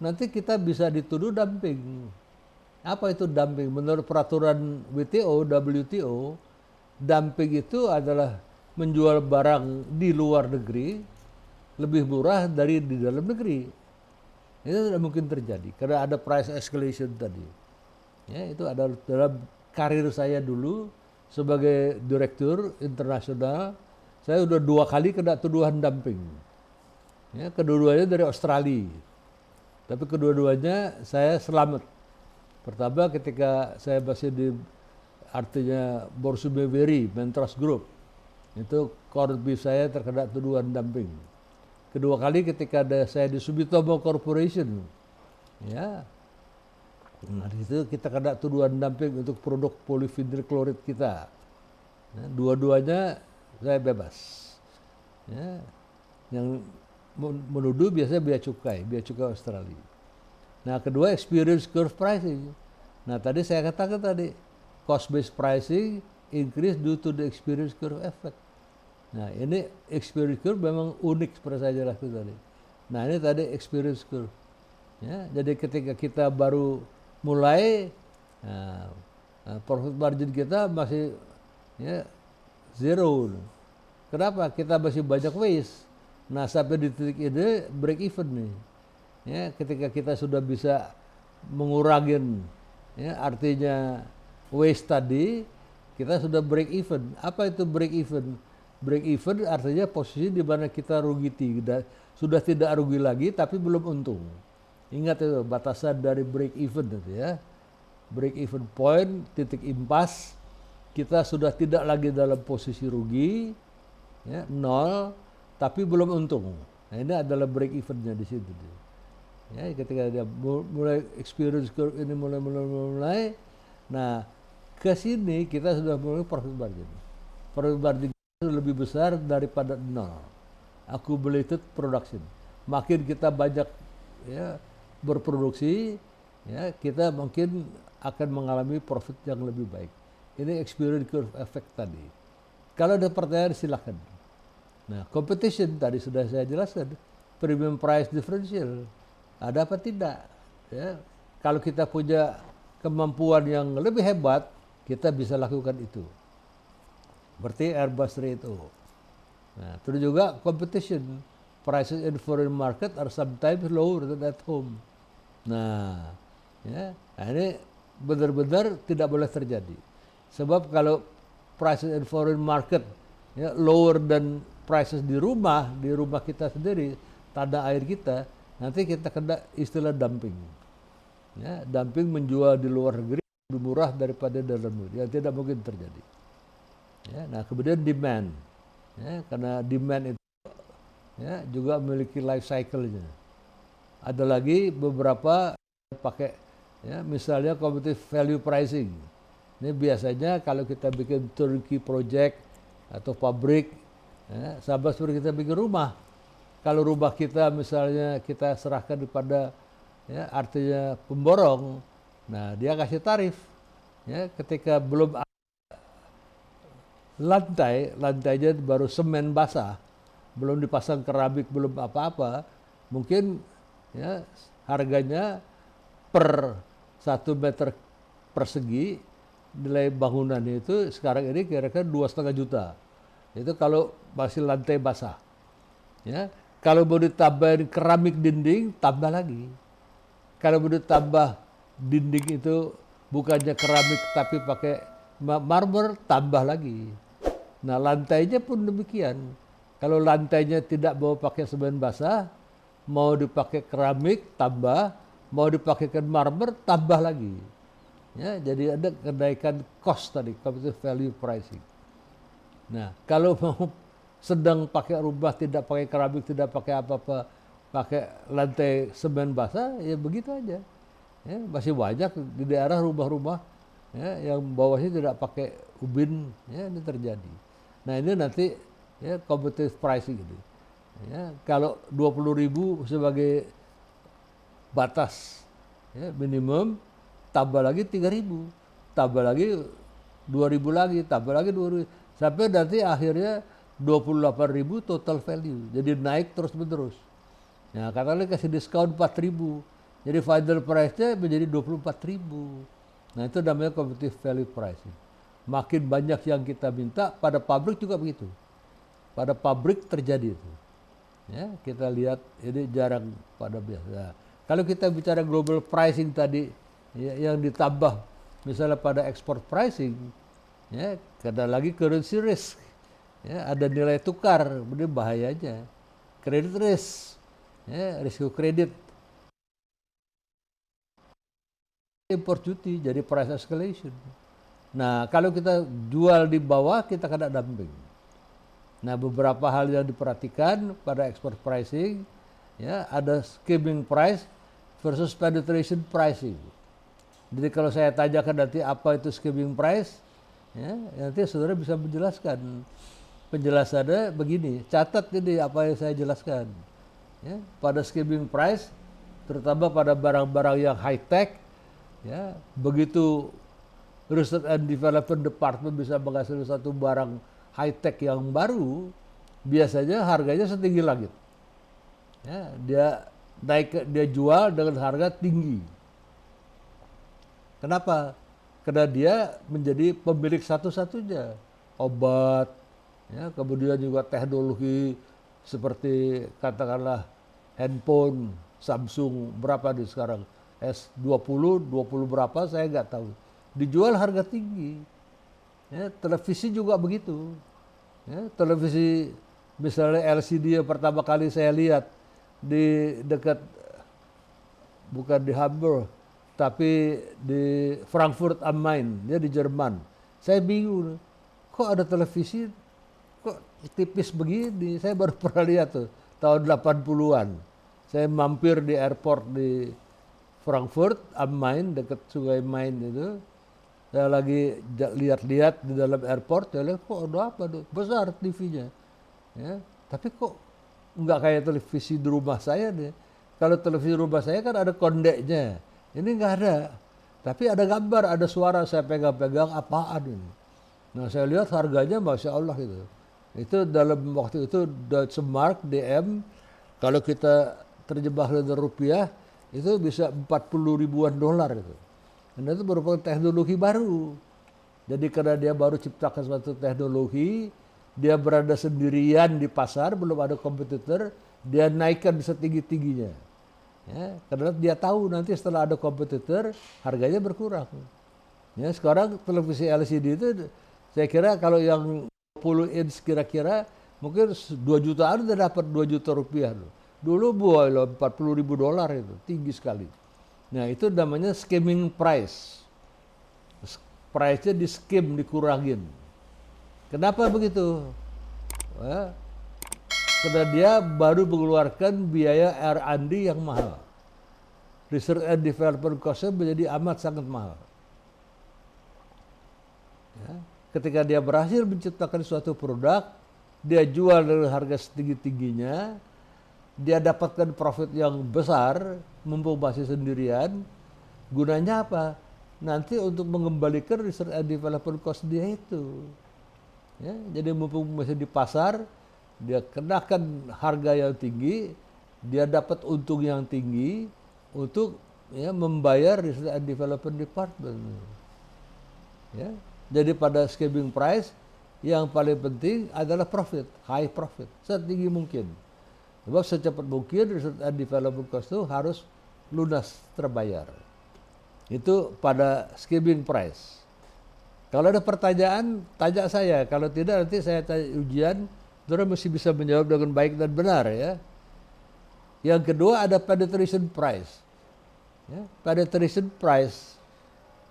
nanti kita bisa dituduh dumping. Apa itu dumping? Menurut peraturan WTO, dumping itu adalah menjual barang di luar negeri lebih murah dari di dalam negeri. Itu tidak mungkin terjadi karena ada price escalation tadi. Ya, itu ada dalam karir saya dulu sebagai direktur internasional, saya udah 2 kali kena tuduhan dumping. Ya, kedua-duanya dari Australia. Tapi kedua-duanya saya selamat. Pertama ketika saya masih di artinya Borsumeveri, Mentros Group. Itu corned beef saya terkena tuduhan dumping. Kedua kali ketika saya di Sumitomo Corporation. Ya. Nah, di situ kita kena tuduhan dumping untuk produk polyvinyl klorid kita. Ya, dua-duanya saya bebas. Ya. Yang menuduh biasanya bea cukai Australia. Nah, kedua experience curve pricing. Nah, tadi saya katakan tadi cost based pricing increase due to the experience curve effect. Nah, ini experience curve memang unik seperti saya jelaskan tadi. Nah, ini tadi experience curve. Ya, jadi ketika kita baru mulai, profit margin kita masih ya, zero. Kenapa? Kita masih banyak waste. Nah, sampai di titik ini break even nih. Ya, ketika kita sudah bisa mengurangin, ya, artinya waste tadi, kita sudah break even. Apa itu break even? Break even artinya posisi di mana kita rugi sudah tidak rugi lagi, tapi belum untung. Ingat itu batasan dari break even itu ya. Break even point, titik impas, kita sudah tidak lagi dalam posisi rugi, ya, 0, tapi belum untung. Nah, ini adalah break evennya di situ. Ya, ketika dia mulai experience curve ini mulai, nah ke sini kita sudah mulai profit margin. Profit margin itu lebih besar daripada 0. Accumulated production. Makin kita banyak ya berproduksi, ya kita mungkin akan mengalami profit yang lebih baik. Ini experience curve effect tadi. Kalau ada pertanyaan silakan. Nah, competition tadi sudah saya jelaskan, premium price differential. Ada apa tidak? Ya, kalau kita punya kemampuan yang lebih hebat, kita bisa lakukan itu. Berarti Airbus Rate O. Nah, terus juga competition. Prices in foreign market are sometimes lower than at home. Nah, ya, ini benar-benar tidak boleh terjadi. Sebab kalau prices in foreign market ya, lower than prices di rumah kita sendiri, tanah air kita, nanti kita kena istilah dumping. Ya, dumping menjual di luar negeri lebih murah daripada dalam negeri. Yang tidak mungkin terjadi. Ya, nah kemudian demand. Ya, karena demand itu ya, juga memiliki life cycle-nya. Ada lagi beberapa pakai ya, misalnya commodity value pricing. Ini biasanya kalau kita bikin turnkey project atau pabrik, ya, sama seperti kita bikin rumah. Kalau rumah kita misalnya kita serahkan kepada ya, artinya pemborong, nah dia kasih tarif. Ya, ketika belum lantainya baru semen basah, belum dipasang keramik, belum apa-apa, mungkin ya, harganya per 1 meter persegi nilai bangunannya itu sekarang ini kira-kira 2,5 juta. Itu kalau masih lantai basah. Ya, kalau mau ditambahin keramik dinding, tambah lagi. Kalau mau ditambah dinding itu bukannya keramik tapi pakai marmer, tambah lagi. Nah, lantainya pun demikian. Kalau lantainya tidak mau pakai semen basah, mau dipakai keramik, tambah. Mau dipakaikan marmer, tambah lagi. Ya, jadi ada kenaikan cost tadi, commodity value pricing. Nah, kalau mau sedang pakai rumah, tidak pakai keramik, tidak pakai apa-apa, pakai lantai semen basah, ya begitu aja. Ya, masih banyak di daerah rumah-rumah ya, yang bawahnya tidak pakai ubin, ya, ini terjadi. Nah, ini nanti ya competitive pricing ini. Ya, kalau 20.000 sebagai batas ya, minimum, tambah lagi 3.000, tambah lagi 2.000 lagi, tambah lagi 2.000, sampai nanti akhirnya 28.000 total value. Jadi naik terus-menerus. Nah, katakanlah kasih diskon 4.000, jadi final price-nya menjadi 24.000. Nah, itu namanya competitive value pricing. Makin banyak yang kita minta, pada pabrik juga begitu. Pada pabrik terjadi itu. Ya, kita lihat ini jarang pada biasa. Kalau kita bicara global pricing tadi, ya, yang ditambah misalnya pada export pricing, ya, ada lagi currency risk, ya, ada nilai tukar, ini bahayanya. Credit risk, ya, risiko kredit, import duty, jadi price escalation. Nah, kalau kita jual di bawah, kita kena dumping. Nah, beberapa hal yang diperhatikan pada export pricing, ya, ada skimming price versus penetration pricing. Jadi kalau saya tanyakan nanti apa itu skimming price, ya, nanti saudara bisa menjelaskan. Penjelasannya begini, catat ini apa yang saya jelaskan. Ya, pada skimming price, terutama pada barang-barang yang high tech, ya, begitu Research and Development Department bisa menghasilkan satu barang high tech yang baru, biasanya harganya setinggi langit. Ya, dia jual dengan harga tinggi. Kenapa? Karena dia menjadi pemilik satu-satunya obat, ya, kemudian juga teknologi seperti katakanlah handphone Samsung berapa nih sekarang, S20, 20 berapa saya nggak tahu. Dijual harga tinggi. Ya, televisi juga begitu. Ya, televisi misalnya LCD yang pertama kali saya lihat di dekat, bukan di Hamburg, tapi di Frankfurt am Main, dia di Jerman. Saya bingung, kok ada televisi kok tipis begini? Saya baru pernah lihat tuh tahun 80-an. Saya mampir di airport di Frankfurt am Main dekat Sungai Main itu. Saya lagi lihat-lihat di dalam airport, saya lihat kok ada apa tuh? Besar TV-nya. Ya, tapi kok nggak kayak televisi di rumah saya deh. Kalau televisi rumah saya kan ada kondeknya. Ini nggak ada. Tapi ada gambar, ada suara, saya pegang-pegang apaan ini. Nah, saya lihat harganya Masya Allah itu. Itu dalam waktu itu Deutsche Mark DM, kalau kita terjebak dengan rupiah, itu bisa 40 ribuan dolar itu. Dan itu merupakan teknologi baru. Jadi karena dia baru ciptakan suatu teknologi, dia berada sendirian di pasar, belum ada kompetitor, dia naikkan setinggi-tingginya. Ya, karena dia tahu nanti setelah ada kompetitor, harganya berkurang. Ya, sekarang televisi LCD itu, saya kira kalau yang 10 inch kira-kira, mungkin 2 jutaan udah dapat 2 juta rupiah. Dulu boy 40 ribu dolar itu, tinggi sekali. Nah, itu namanya skimming price. Price-nya di skim, dikurangin. Kenapa begitu? Ya, karena dia baru mengeluarkan biaya R&D yang mahal. Research and Development cost-nya menjadi amat sangat mahal. Ya, ketika dia berhasil menciptakan suatu produk, dia jual dengan harga setinggi-tingginya, dia dapatkan profit yang besar, mumpung masih sendirian. Gunanya apa? Nanti untuk mengembalikan research and development cost dia itu. Ya, jadi mumpung masih di pasar, dia kenakan harga yang tinggi, dia dapat untung yang tinggi untuk, ya, membayar research and development department. Ya, jadi pada skimming price yang paling penting adalah profit, high profit, setinggi mungkin. Sebab secepat mungkin research and development cost itu harus lunas terbayar. Itu pada skimming price. Kalau ada pertanyaan, tanya saya. Kalau tidak, nanti saya tanya ujian, saudara mesti bisa menjawab dengan baik dan benar, ya. Yang kedua ada penetration price. Ya, penetration price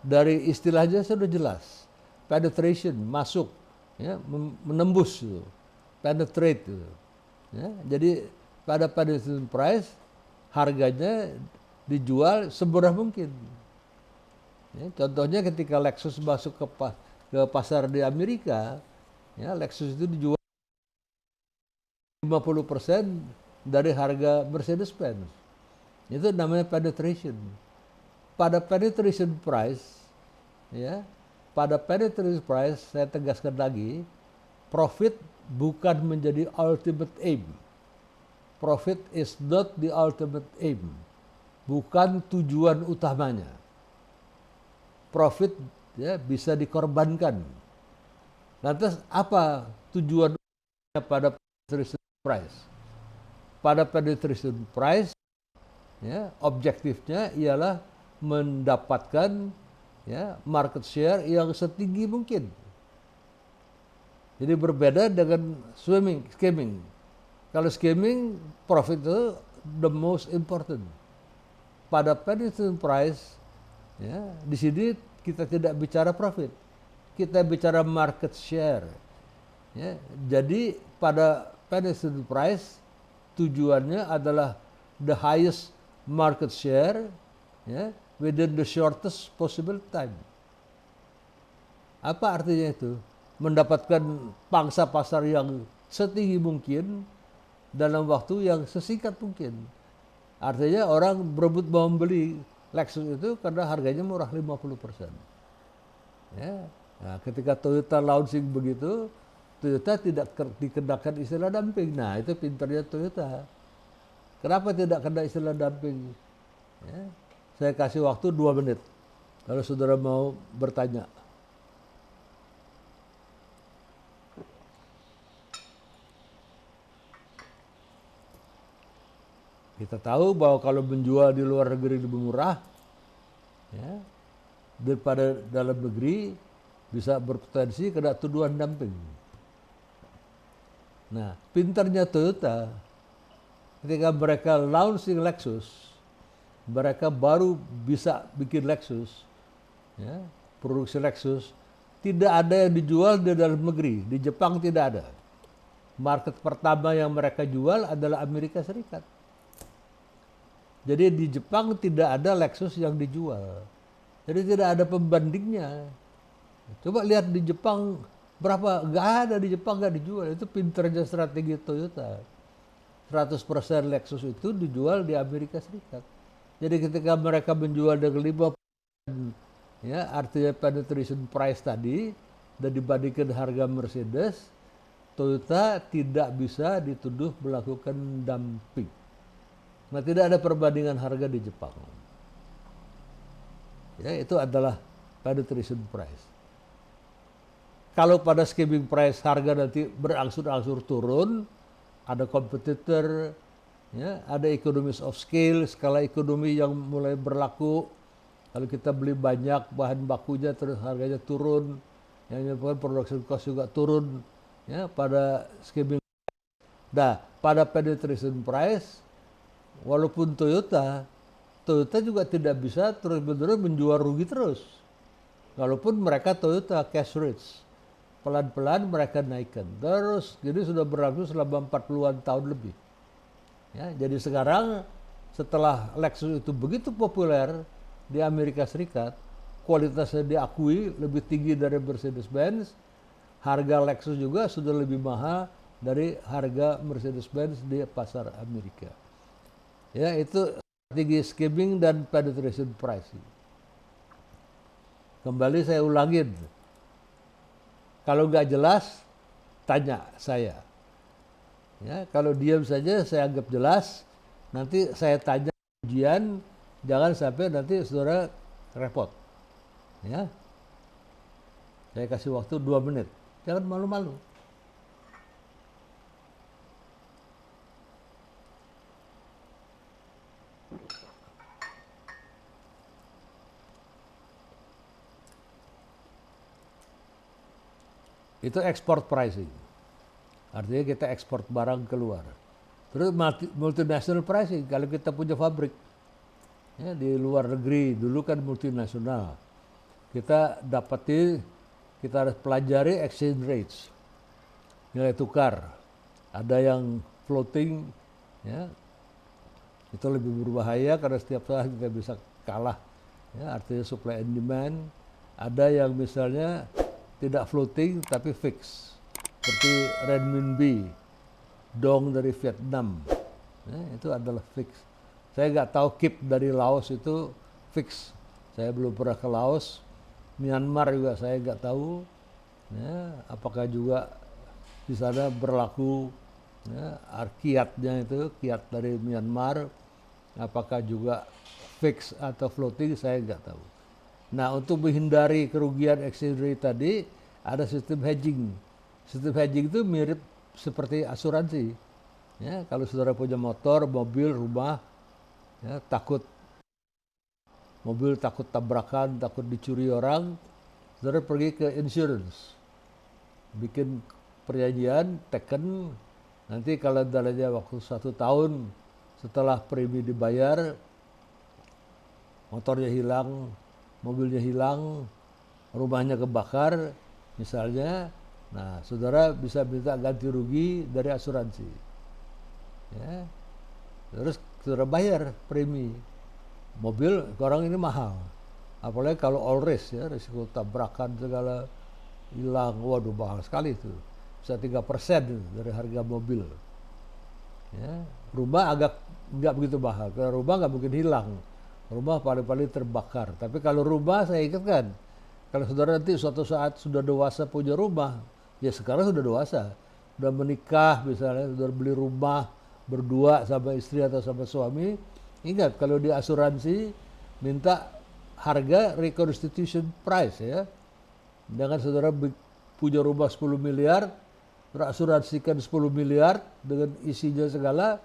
dari istilahnya sudah jelas. Penetration, masuk, ya, menembus, itu. Penetrate, itu. Ya, jadi pada penetration price harganya dijual semurah mungkin. Ya, contohnya ketika Lexus masuk ke pasar di Amerika, ya, Lexus itu dijual 50% dari harga Mercedes-Benz. Itu namanya penetration. Pada penetration price, ya, pada penetration price saya tegaskan lagi, profit bukan menjadi ultimate aim. Profit is not the ultimate aim. Bukan tujuan utamanya. Profit, ya, bisa dikorbankan. Lantas apa tujuan pada penetration price? pada penetration price, ya, objektifnya ialah mendapatkan, ya, market share yang setinggi mungkin. Jadi berbeda dengan skimming. Kalau skimming, profit itu the most important. Pada penetration price, ya, di sini kita tidak bicara profit, kita bicara market share. Ya, jadi pada penetration price tujuannya adalah the highest market share, ya, within the shortest possible time. Apa artinya itu? Mendapatkan pangsa pasar yang setinggi mungkin dalam waktu yang sesingkat mungkin. Artinya orang berebut mau membeli Lexus itu karena harganya murah 50%. Ya. Nah, ketika Toyota launching begitu, Toyota tidak dikenakan istilah dumping. Nah, itu pintarnya Toyota. Kenapa tidak kena istilah dumping? Ya. Saya kasih waktu 2 menit. Kalau saudara mau bertanya. Kita tahu bahwa kalau menjual di luar negeri lebih murah, ya, daripada dalam negeri, bisa berpotensi kena tuduhan dumping. Nah, pintarnya Toyota, ketika mereka launching Lexus, mereka baru bisa bikin Lexus, ya, produksi Lexus, tidak ada yang dijual di dalam negeri. Di Jepang tidak ada. Market pertama yang mereka jual adalah Amerika Serikat. Jadi di Jepang tidak ada Lexus yang dijual. Jadi tidak ada pembandingnya. Coba lihat di Jepang berapa, nggak ada di Jepang nggak dijual. Itu pinternya strategi Toyota. 100% Lexus itu dijual di Amerika Serikat. Jadi ketika mereka menjual dengan 50%, ya, artinya penetration price tadi, dan dibandingkan harga Mercedes, Toyota tidak bisa dituduh melakukan dumping. Nah, tidak ada perbandingan harga di Jepang. Ya, itu adalah penetration price. Kalau pada skimming price harga nanti berangsur-angsur turun, ada kompetitor, ya, ada economies of scale, skala ekonomi yang mulai berlaku. Kalau kita beli banyak bahan bakunya terus harganya turun, yang menyebabkan production cost juga turun, ya, pada skimming. Nah, pada penetration price, walaupun Toyota juga tidak bisa terus-menerus menjual rugi terus. Walaupun mereka Toyota cash rich, pelan-pelan mereka naikkan. Terus, jadi sudah berlangsung selama 40-an tahun lebih. Ya, jadi sekarang setelah Lexus itu begitu populer di Amerika Serikat, kualitasnya diakui lebih tinggi dari Mercedes-Benz, harga Lexus juga sudah lebih mahal dari harga Mercedes-Benz di pasar Amerika. Ya, itu strategi skimming dan penetration pricing. Kembali saya ulangin. Kalau nggak jelas, tanya saya. Ya, kalau diam saja saya anggap jelas, nanti saya tanya ujian, jangan sampai nanti saudara repot. Ya. Saya kasih waktu 2 menit. Jangan malu-malu. Itu export pricing. Artinya kita ekspor barang keluar. Terus multinational pricing, kalau kita punya pabrik, ya, di luar negeri, dulu kan multinasional. Kita dapati, kita harus pelajari exchange rates, nilai tukar. Ada yang floating, ya, itu lebih berbahaya karena setiap saat kita bisa kalah. Ya, artinya supply and demand. Ada yang misalnya tidak floating tapi fix, seperti renminbi, dong dari Vietnam, ya, itu adalah fix. Saya nggak tahu kip dari Laos itu fix. Saya belum pernah ke Laos. Myanmar juga saya nggak tahu, ya, apakah juga di sana berlaku, ya, kiatnya itu kiat dari Myanmar, apakah juga fix atau floating, saya nggak tahu. Nah, untuk menghindari kerugian exchange rate tadi, ada sistem hedging. Sistem hedging itu mirip seperti asuransi. Ya, kalau saudara punya motor, mobil, rumah, ya, takut mobil takut tabrakan, takut dicuri orang, saudara pergi ke insurance, bikin perjanjian, teken, nanti kalau dalamnya waktu 1 tahun setelah premi dibayar, motornya hilang, mobilnya hilang, rumahnya kebakar, misalnya, nah saudara bisa minta ganti rugi dari asuransi. Ya, terus saudara bayar premi. Mobil sekarang ini mahal, apalagi kalau all risk ya, risiko tabrakan segala hilang, waduh mahal sekali itu, bisa 3% dari harga mobil. Ya, rumah agak nggak begitu mahal, karena rumah nggak mungkin hilang, rumah paling-paling terbakar. Tapi kalau rumah saya ingatkan, kalau saudara nanti suatu saat sudah dewasa punya rumah, ya sekarang sudah dewasa, sudah menikah misalnya, sudah beli rumah berdua sama istri atau sama suami, ingat kalau di asuransi minta harga reconstitution price ya. Dengan saudara punya rumah 10 miliar, terasuransikan 10 miliar dengan isinya segala,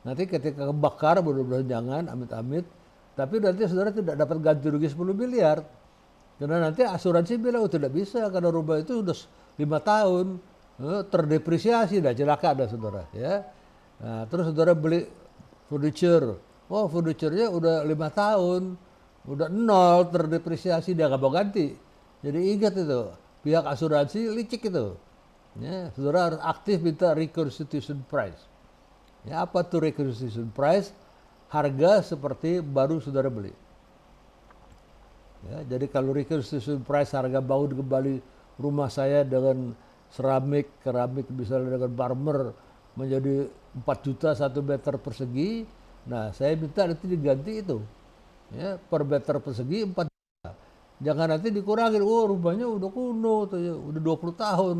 nanti ketika kebakar, mudah-mudahan jangan, amit-amit, tapi nanti saudara tidak dapat ganti rugi 10 miliar. Karena nanti asuransi bilang, oh tidak bisa, karena rumah itu sudah 5 tahun, terdepresiasi, dah celaka dah saudara. Ya. Nah, terus saudara beli furniture, oh furniturnya udah 5 tahun, udah nol, terdepresiasi, dia nggak mau ganti. Jadi ingat itu, pihak asuransi licik itu. Ya, saudara harus aktif minta reconstitution price. Ya, apa tuh reconstitution price? Harga seperti baru saudara beli. Ya, jadi kalau reconstitution price harga bangun kembali rumah saya dengan keramik misalnya dengan marmer menjadi 4 juta 1 meter persegi, nah saya minta nanti diganti itu. Ya, per meter persegi 4 juta. Jangan nanti dikurangin, oh rumahnya udah kuno, tuh, ya, udah 20 tahun,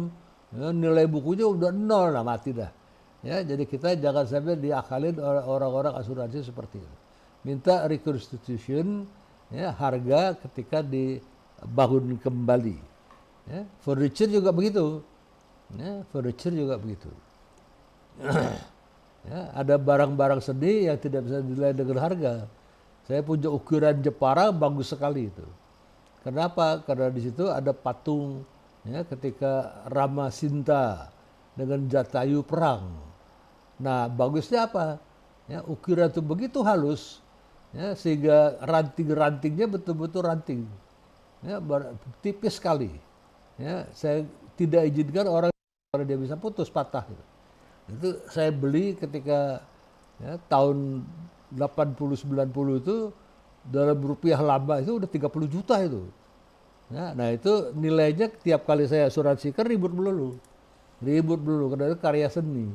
ya, nilai bukunya udah nol, nah mati dah. Ya, jadi kita jangan sampai diakalin orang-orang asuransi seperti itu. Minta reconstitution, ya, harga ketika dibangun kembali. Ya, furniture juga begitu. Ya, furniture juga begitu. Ya, ada barang-barang seni yang tidak bisa dinilai dengan harga. Saya punya ukiran Jepara bagus sekali itu. Kenapa? Karena di situ ada patung ya, ketika Rama Sinta dengan Jatayu perang. Nah, bagusnya apa? Ya, ukiran itu begitu halus ya, sehingga ranting-rantingnya betul-betul ranting. Ya, tipis sekali. Ya, saya tidak izinkan orang kalau dia bisa putus patah gitu. Itu saya beli ketika ya, tahun 80-90 itu dalam rupiah lama itu udah 30 juta itu. Ya, nah itu nilainya tiap kali saya asuransikan ribut melulu. Ribut melulu karena itu karya seni.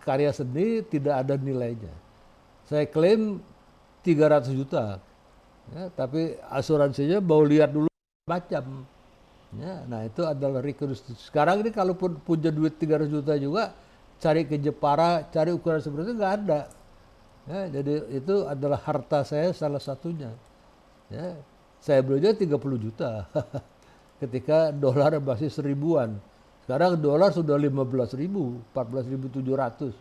Karya seni tidak ada nilainya. Saya klaim 300 juta. Ya, tapi asuransinya mau lihat dulu macam. Ya, nah itu adalah reconstruksi. Sekarang ini kalaupun punya duit 300 juta juga cari ke Jepara, cari ukuran seperti itu nggak ada. Ya, jadi itu adalah harta saya salah satunya. Ya, saya belinya 30 juta ketika dolar masih 1000-an. Sekarang dolar sudah 15.000, 14.700.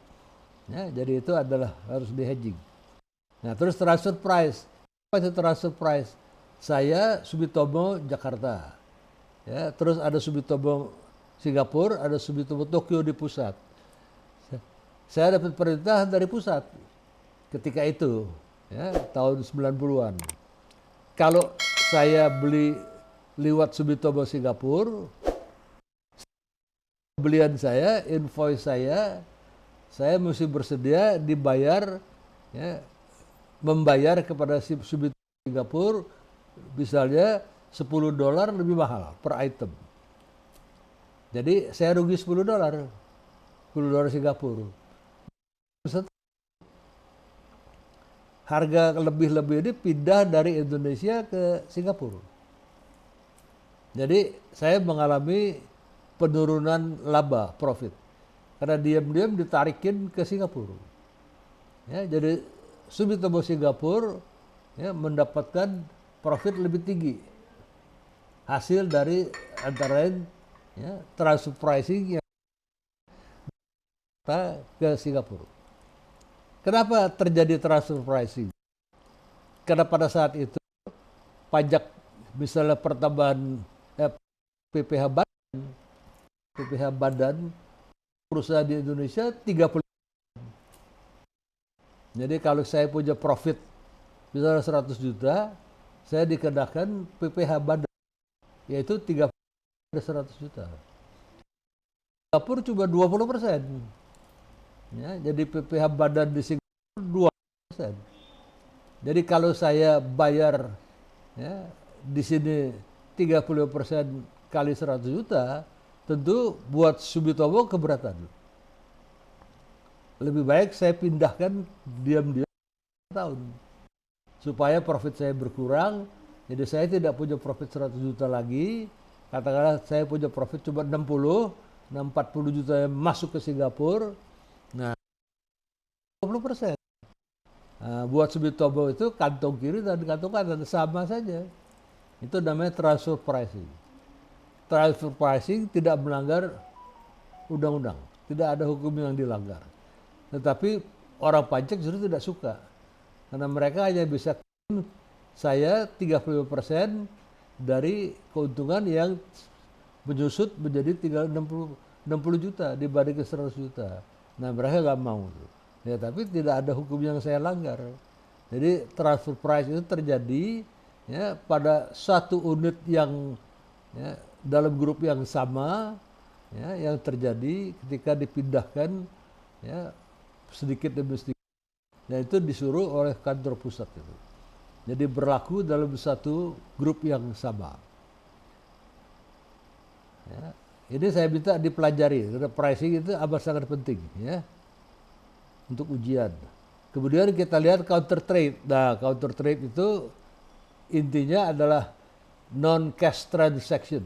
Ya, jadi itu adalah harus di hedging. Nah, terus transfer price. Apa itu transfer price? Saya Sumitomo Jakarta. Ya, terus ada Sumitomo Singapura, ada Sumitomo Tokyo di pusat. Saya dapat perintah dari pusat ketika itu, ya, tahun 90-an. Kalau saya beli lewat Sumitomo Singapura, pembelian saya, invoice saya mesti bersedia dibayar, ya, membayar kepada Sumitomo Singapura, misalnya $10 lebih mahal per item. Jadi saya rugi $10 Singapura. Harga lebih-lebih ini pindah dari Indonesia ke Singapura. Jadi saya mengalami penurunan laba, profit. Karena diam-diam ditarikin ke Singapura. Ya, jadi Sumitomo Singapura ya, mendapatkan profit lebih tinggi. Hasil dari antara lain ya, transfer pricing yang ke Singapura. Kenapa terjadi transfer pricing? Karena pada saat itu pajak misalnya pertambahan PPh badan perusahaan di Indonesia 30. Jadi kalau saya punya profit misalnya 100 juta, saya dikenakan PPh badan yaitu 100 juta. Singapura cuma 20%. Ya, jadi PPh badan di Singapura 2%. Jadi kalau saya bayar ya, di sini 30% kali 100 juta, tentu buat Sumitomo keberatan. Lebih baik saya pindahkan diam-diam tahun supaya profit saya berkurang. Jadi saya tidak punya profit 100 juta lagi. Katakanlah saya punya profit cuma 60, 40 juta yang masuk ke Singapura. Nah, 20%. Nah, buat Sumitomo itu kantong kiri dan kantong kanan sama saja. Itu namanya transfer pricing. Transfer pricing tidak melanggar undang-undang, tidak ada hukum yang dilanggar. Tetapi orang pajak justru tidak suka, karena mereka hanya bisa saya 30% dari keuntungan yang menyusut menjadi tinggal 60 juta dibanding ke 100 juta. Nah mereka nggak mau. Ya, tapi tidak ada hukum yang saya langgar. Jadi transfer price itu terjadi ya, pada satu unit yang ya, dalam grup yang sama ya, yang terjadi ketika dipindahkan ya, sedikit demi sedikit. Dan itu disuruh oleh kantor pusat itu. Jadi berlaku dalam satu grup yang sama. Ya. Ini saya minta dipelajari, karena pricing itu amat sangat penting ya, untuk ujian. Kemudian kita lihat counter trade. Nah, counter trade itu intinya adalah non cash transaction.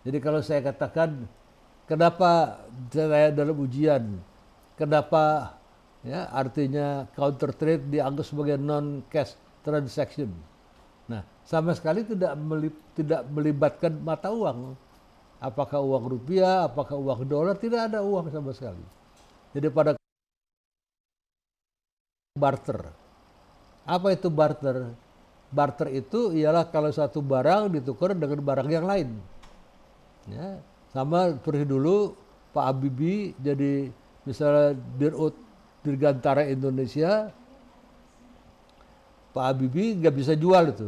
Jadi kalau saya katakan kenapa saya dalam ujian, kenapa ya artinya counter trade dianggap sebagai non cash transaction. Nah, sama sekali tidak melibatkan mata uang. Apakah uang rupiah, apakah uang dolar, tidak ada uang sama sekali. Jadi pada barter. Apa itu barter? Barter itu ialah kalau satu barang ditukar dengan barang yang lain. Ya, sama seperti dulu Pak Habibie jadi misalnya Dirgantara Indonesia, Pak Habibie nggak bisa jual itu,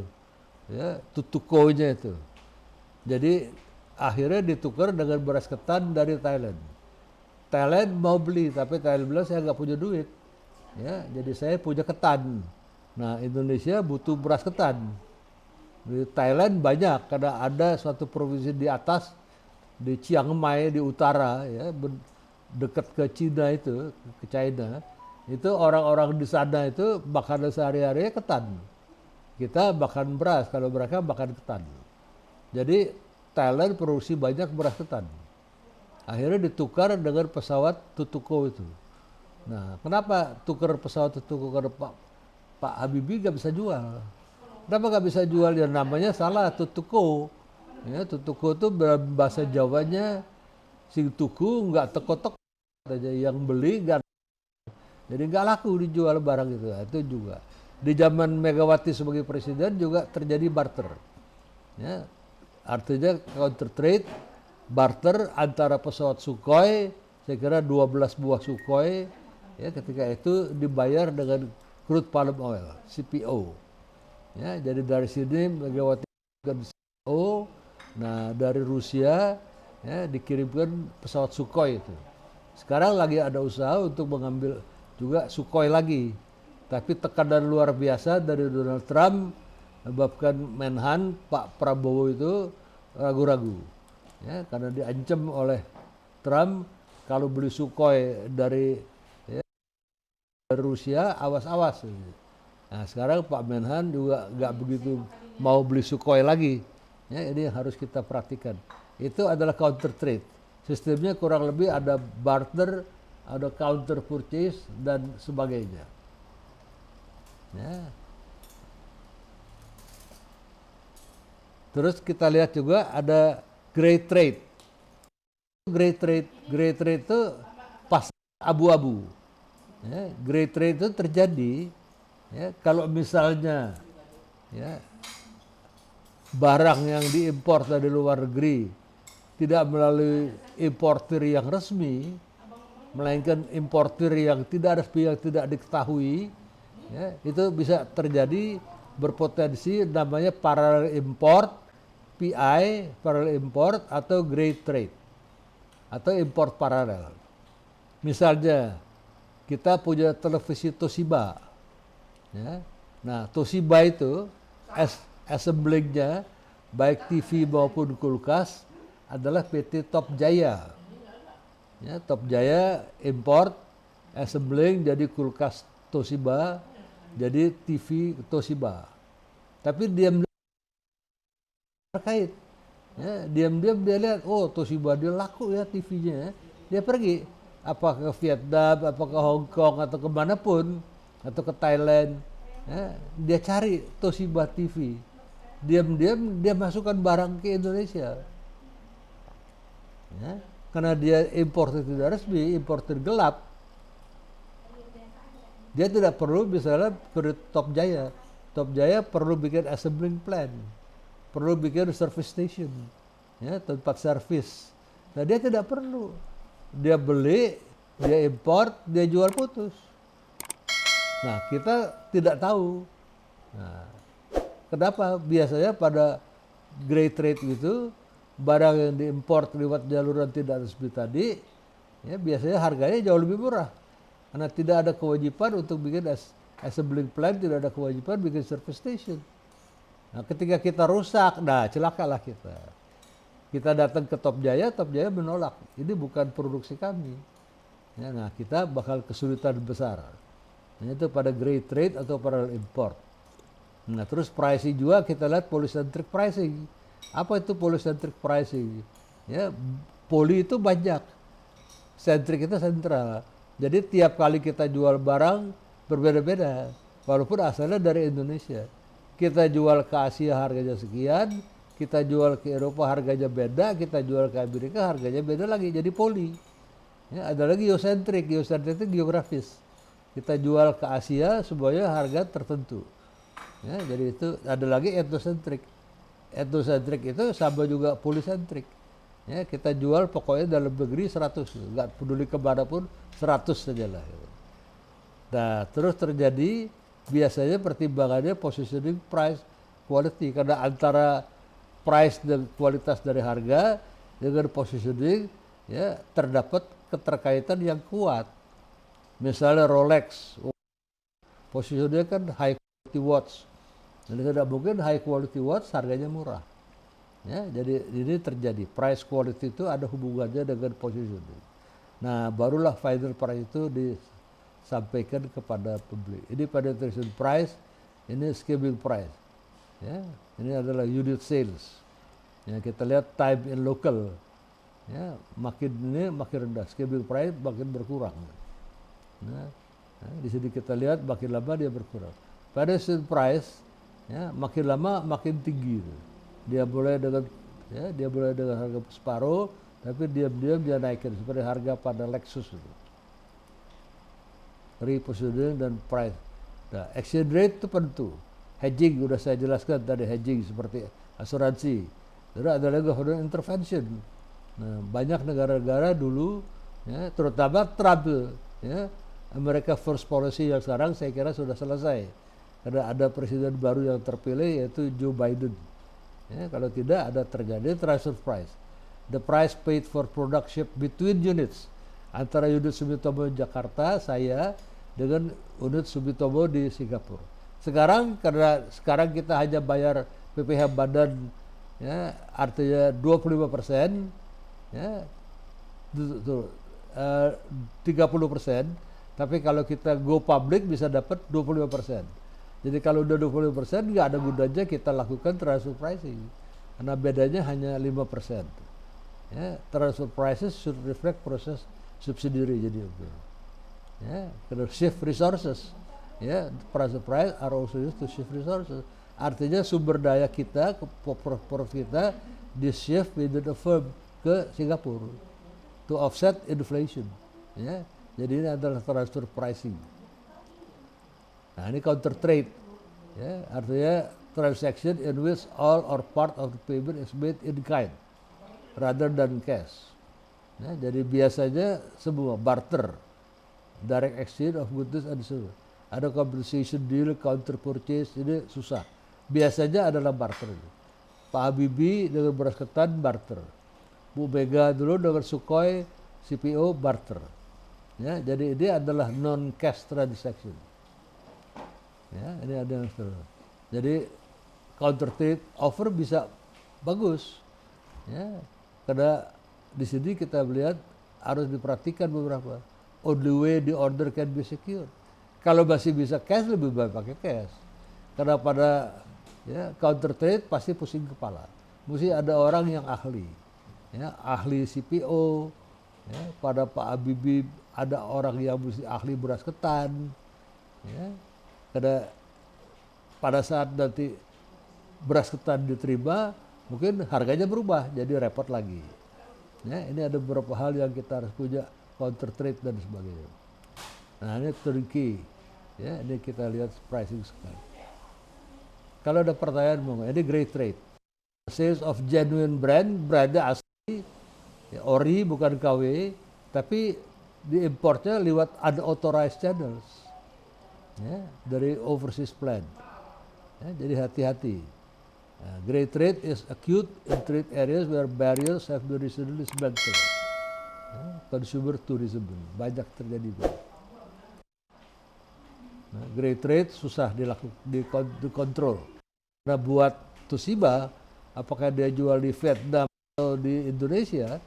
ya, tutukonya itu. Jadi akhirnya ditukar dengan beras ketan dari Thailand. Thailand mau beli, tapi Thailand bilang saya nggak punya duit. Ya, jadi saya punya ketan. Nah, Indonesia butuh beras ketan. Di Thailand banyak, karena ada suatu provinsi di atas, di Chiang Mai di utara, ya, dekat ke Cina itu, ke China. Itu orang-orang di sana itu makanan sehari-hari ketan. Kita makan beras, kalau mereka makan ketan. Jadi Thailand produksi banyak beras ketan. Akhirnya ditukar dengan pesawat Tutuko itu. Nah, kenapa tukar pesawat Tutuko? Karena Pak Habibie nggak bisa jual. Kenapa nggak bisa jual? Ya namanya salah, Tutuko. Ya, Tutuko itu bahasa Jawanya sing tuku nggak teko-teko aja, yang beli nggak. Jadi nggak laku dijual barang itu. Nah, itu juga di zaman Megawati sebagai presiden juga terjadi barter. Ya, artinya counter trade, barter antara pesawat Sukhoi, saya kira 12 buah Sukhoi, ya, ketika itu dibayar dengan crude palm oil, CPO. Ya, jadi dari sini Megawati CPO, nah dari Rusia ya, dikirimkan pesawat Sukhoi itu. Sekarang lagi ada usaha untuk mengambil juga Sukhoi lagi, tapi tekanan luar biasa dari Donald Trump menyebabkan Menhan Pak Prabowo itu ragu-ragu, ya, karena diancam oleh Trump kalau beli Sukhoi dari Rusia awas-awas. Nah sekarang Pak Menhan juga nggak begitu mau beli Sukhoi lagi, ya, ini harus kita perhatikan. Itu adalah counter trade. Sistemnya kurang lebih ada barter, ada counter purchase dan sebagainya. Ya. Terus kita lihat juga ada grey trade. Grey trade itu pas abu-abu. Ya, grey trade itu terjadi ya, kalau misalnya ya, barang yang diimpor dari luar negeri tidak melalui importer yang resmi, melainkan importer yang tidak resmi yang tidak diketahui, ya, itu bisa terjadi berpotensi namanya parallel import, PI, parallel import atau grey trade atau import paralel. Misalnya kita punya televisi Toshiba, ya. Nah Toshiba itu assemblingnya baik TV maupun kulkas adalah PT Top Jaya. Ya, Top Jaya import, assembling jadi kulkas Toshiba, jadi TV Toshiba. Tapi diam-diam terkait. Ya, diam-diam dia lihat, oh Toshiba dia laku ya TV-nya. Dia pergi, apa ke Vietnam, apa ke Hong Kong, atau kemanapun, atau ke Thailand. Ya, dia cari Toshiba TV. Diam-diam dia masukkan barang ke Indonesia. Ya, karena dia importer tidak resmi, importer gelap. Dia tidak perlu misalnya per Top Jaya. Top Jaya perlu bikin assembling plant, perlu bikin service station, ya, tempat servis. Nah dia tidak perlu. Dia beli, dia import, dia jual putus. Nah kita tidak tahu. Nah, kenapa? Biasanya pada grey trade itu barang yang diimport lewat jalur yang tidak resmi tadi, ya, biasanya harganya jauh lebih murah. Karena tidak ada kewajiban untuk bikin assembling plant, tidak ada kewajiban bikin service station. Nah, ketika kita rusak, nah celakalah kita. Kita datang ke Top Jaya menolak. Ini bukan produksi kami. Ya, nah, kita bakal kesulitan besar. Nah, itu pada grey trade atau parallel import. Nah, terus pricing juga kita lihat polycentric pricing. Apa itu polycentric pricing? Ya, poly itu banyak, centric itu sentral. Jadi tiap kali kita jual barang berbeda-beda, walaupun asalnya dari Indonesia. Kita jual ke Asia harganya sekian, kita jual ke Eropa harganya beda, kita jual ke Amerika harganya beda lagi, jadi poly. Ya, ada lagi geocentric, geocentric itu geografis. Kita jual ke Asia semuanya harga tertentu. Ya, jadi itu ada lagi etnocentric. Etnocentric itu sama juga polycentric. Ya, kita jual pokoknya dalam negeri 100, nggak peduli kemana pun 100 saja lah. Nah, terus terjadi biasanya pertimbangannya positioning price quality, karena antara price dan kualitas dari harga dengan positioning ya terdapat keterkaitan yang kuat. Misalnya Rolex, positioningnya kan high quality watch. Jadi tidak mungkin high quality watch harganya murah. Ya, jadi ini terjadi price quality itu ada hubungannya dengan positioning. Nah, barulah final price itu disampaikan kepada publik. Ini penetration price, ini skimming price. Ya, ini adalah unit sales. Ya, kita lihat time in local. Ya, makin rendah, skimming price makin berkurang. Nah, di sini kita lihat makin lama dia berkurang. Penetration price ya, makin lama makin tinggi. Dia boleh dengan harga separuh, tapi diam-diam dia naikin seperti harga pada Lexus itu. Repositioning dan price. Nah, exchange rate itu penting. Hedging sudah saya jelaskan tadi, hedging seperti asuransi. Terus ada lagi government intervention. Nah, banyak negara-negara dulu, ya, terutama Trump, ya, America First Policy yang sekarang saya kira sudah selesai. Karena ada presiden baru yang terpilih yaitu Joe Biden. Ya, kalau tidak ada terjadi transfer price. The price paid for product shipped between units. Antara unit Sumitomo Jakarta saya dengan unit Sumitomo di Singapura. Sekarang karena sekarang kita hanya bayar PPh badan, ya, artinya 25%, ya, 30%. Tapi kalau kita go public bisa dapat 25%. Jadi kalau udah 20% nggak ada gunanya kita lakukan transfer pricing. Karena bedanya hanya 5%. Ya, transfer prices should reflect proses subsidiary jadi. Ya, kalau shift resources. Ya, transfer price are also used to shift resources. Artinya sumber daya kita, profit kita di shift within the firm ke Singapura to offset inflation. Ya, Jadi ini adalah transfer pricing. Nah ini counter trade, ya, artinya transaction in which all or part of the payment is made in kind rather than cash. Ya, jadi biasanya semua barter, direct exchange of goods and services. Ada compensation deal, counter purchase, ini susah. Biasanya adalah barter. Pak Habibie dengan beras ketan barter. Bu Mega dulu dengan Sukhoi CPO barter. Ya, jadi ini adalah non cash transaction. Ya, ini ada yang seterusnya. Jadi counter trade offer bisa bagus. Ya, karena di sini kita melihat harus diperhatikan beberapa. Only way the order can be secure. Kalau masih bisa cash lebih baik pakai cash. Karena pada ya, counter trade pasti pusing kepala. Mesti ada orang yang ahli. Ya, ahli CPO, ya, pada Pak Habibie ada orang yang mesti ahli beras ketan, ya, karena pada saat nanti beras ketan diterima, mungkin harganya berubah, jadi repot lagi. Ya, ini ada beberapa hal yang kita harus punya counter trade dan sebagainya. Nah ini turnkey, ya, ini kita lihat pricing sekali. Kalau ada pertanyaan, ini great trade. Sales of genuine brandnya asli, ya, ori bukan KW, tapi diimportnya lewat unauthorized channels, ya, dari overseas plant. Ya, jadi hati-hati. Great trade is acute in trade areas where barriers have been recently dismantled. Ya, consumer tourism banyak terjadi. Nah, great trade susah dikontrol. Karena buat Toshiba, apakah dia jual di Vietnam atau di Indonesia,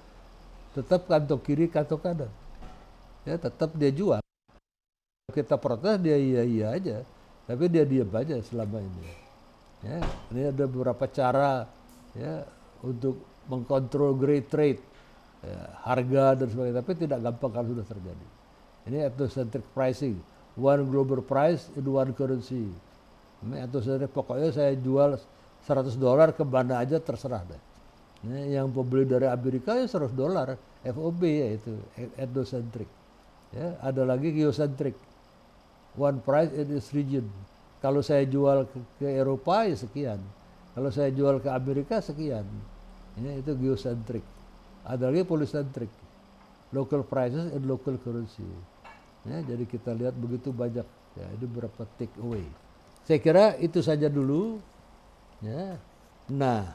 tetap kantong kiri, kantong kanan. Ya, tetap dia jual. Kita protes dia iya aja, tapi dia diam aja selama ini. Ya, ini ada beberapa cara, ya, untuk mengkontrol great trade, ya, harga dan sebagainya, tapi tidak gampang kalau sudah terjadi. Ini ethnocentric pricing, one global price in one currency. Ini ethnocentric, pokoknya saya jual $100 ke mana aja terserah deh. Ini yang pembeli dari Amerika ya $100, FOB ya itu ethnocentric. Ya, ada lagi geocentric, one price in this region. Kalau saya jual ke Eropa ya sekian, kalau saya jual ke Amerika sekian. Ya, itu geocentric. Ada lagi polycentric, local prices in local currency. Ya, jadi kita lihat begitu banyak. Ya, ini beberapa take away. Saya kira itu saja dulu. Ya. Nah,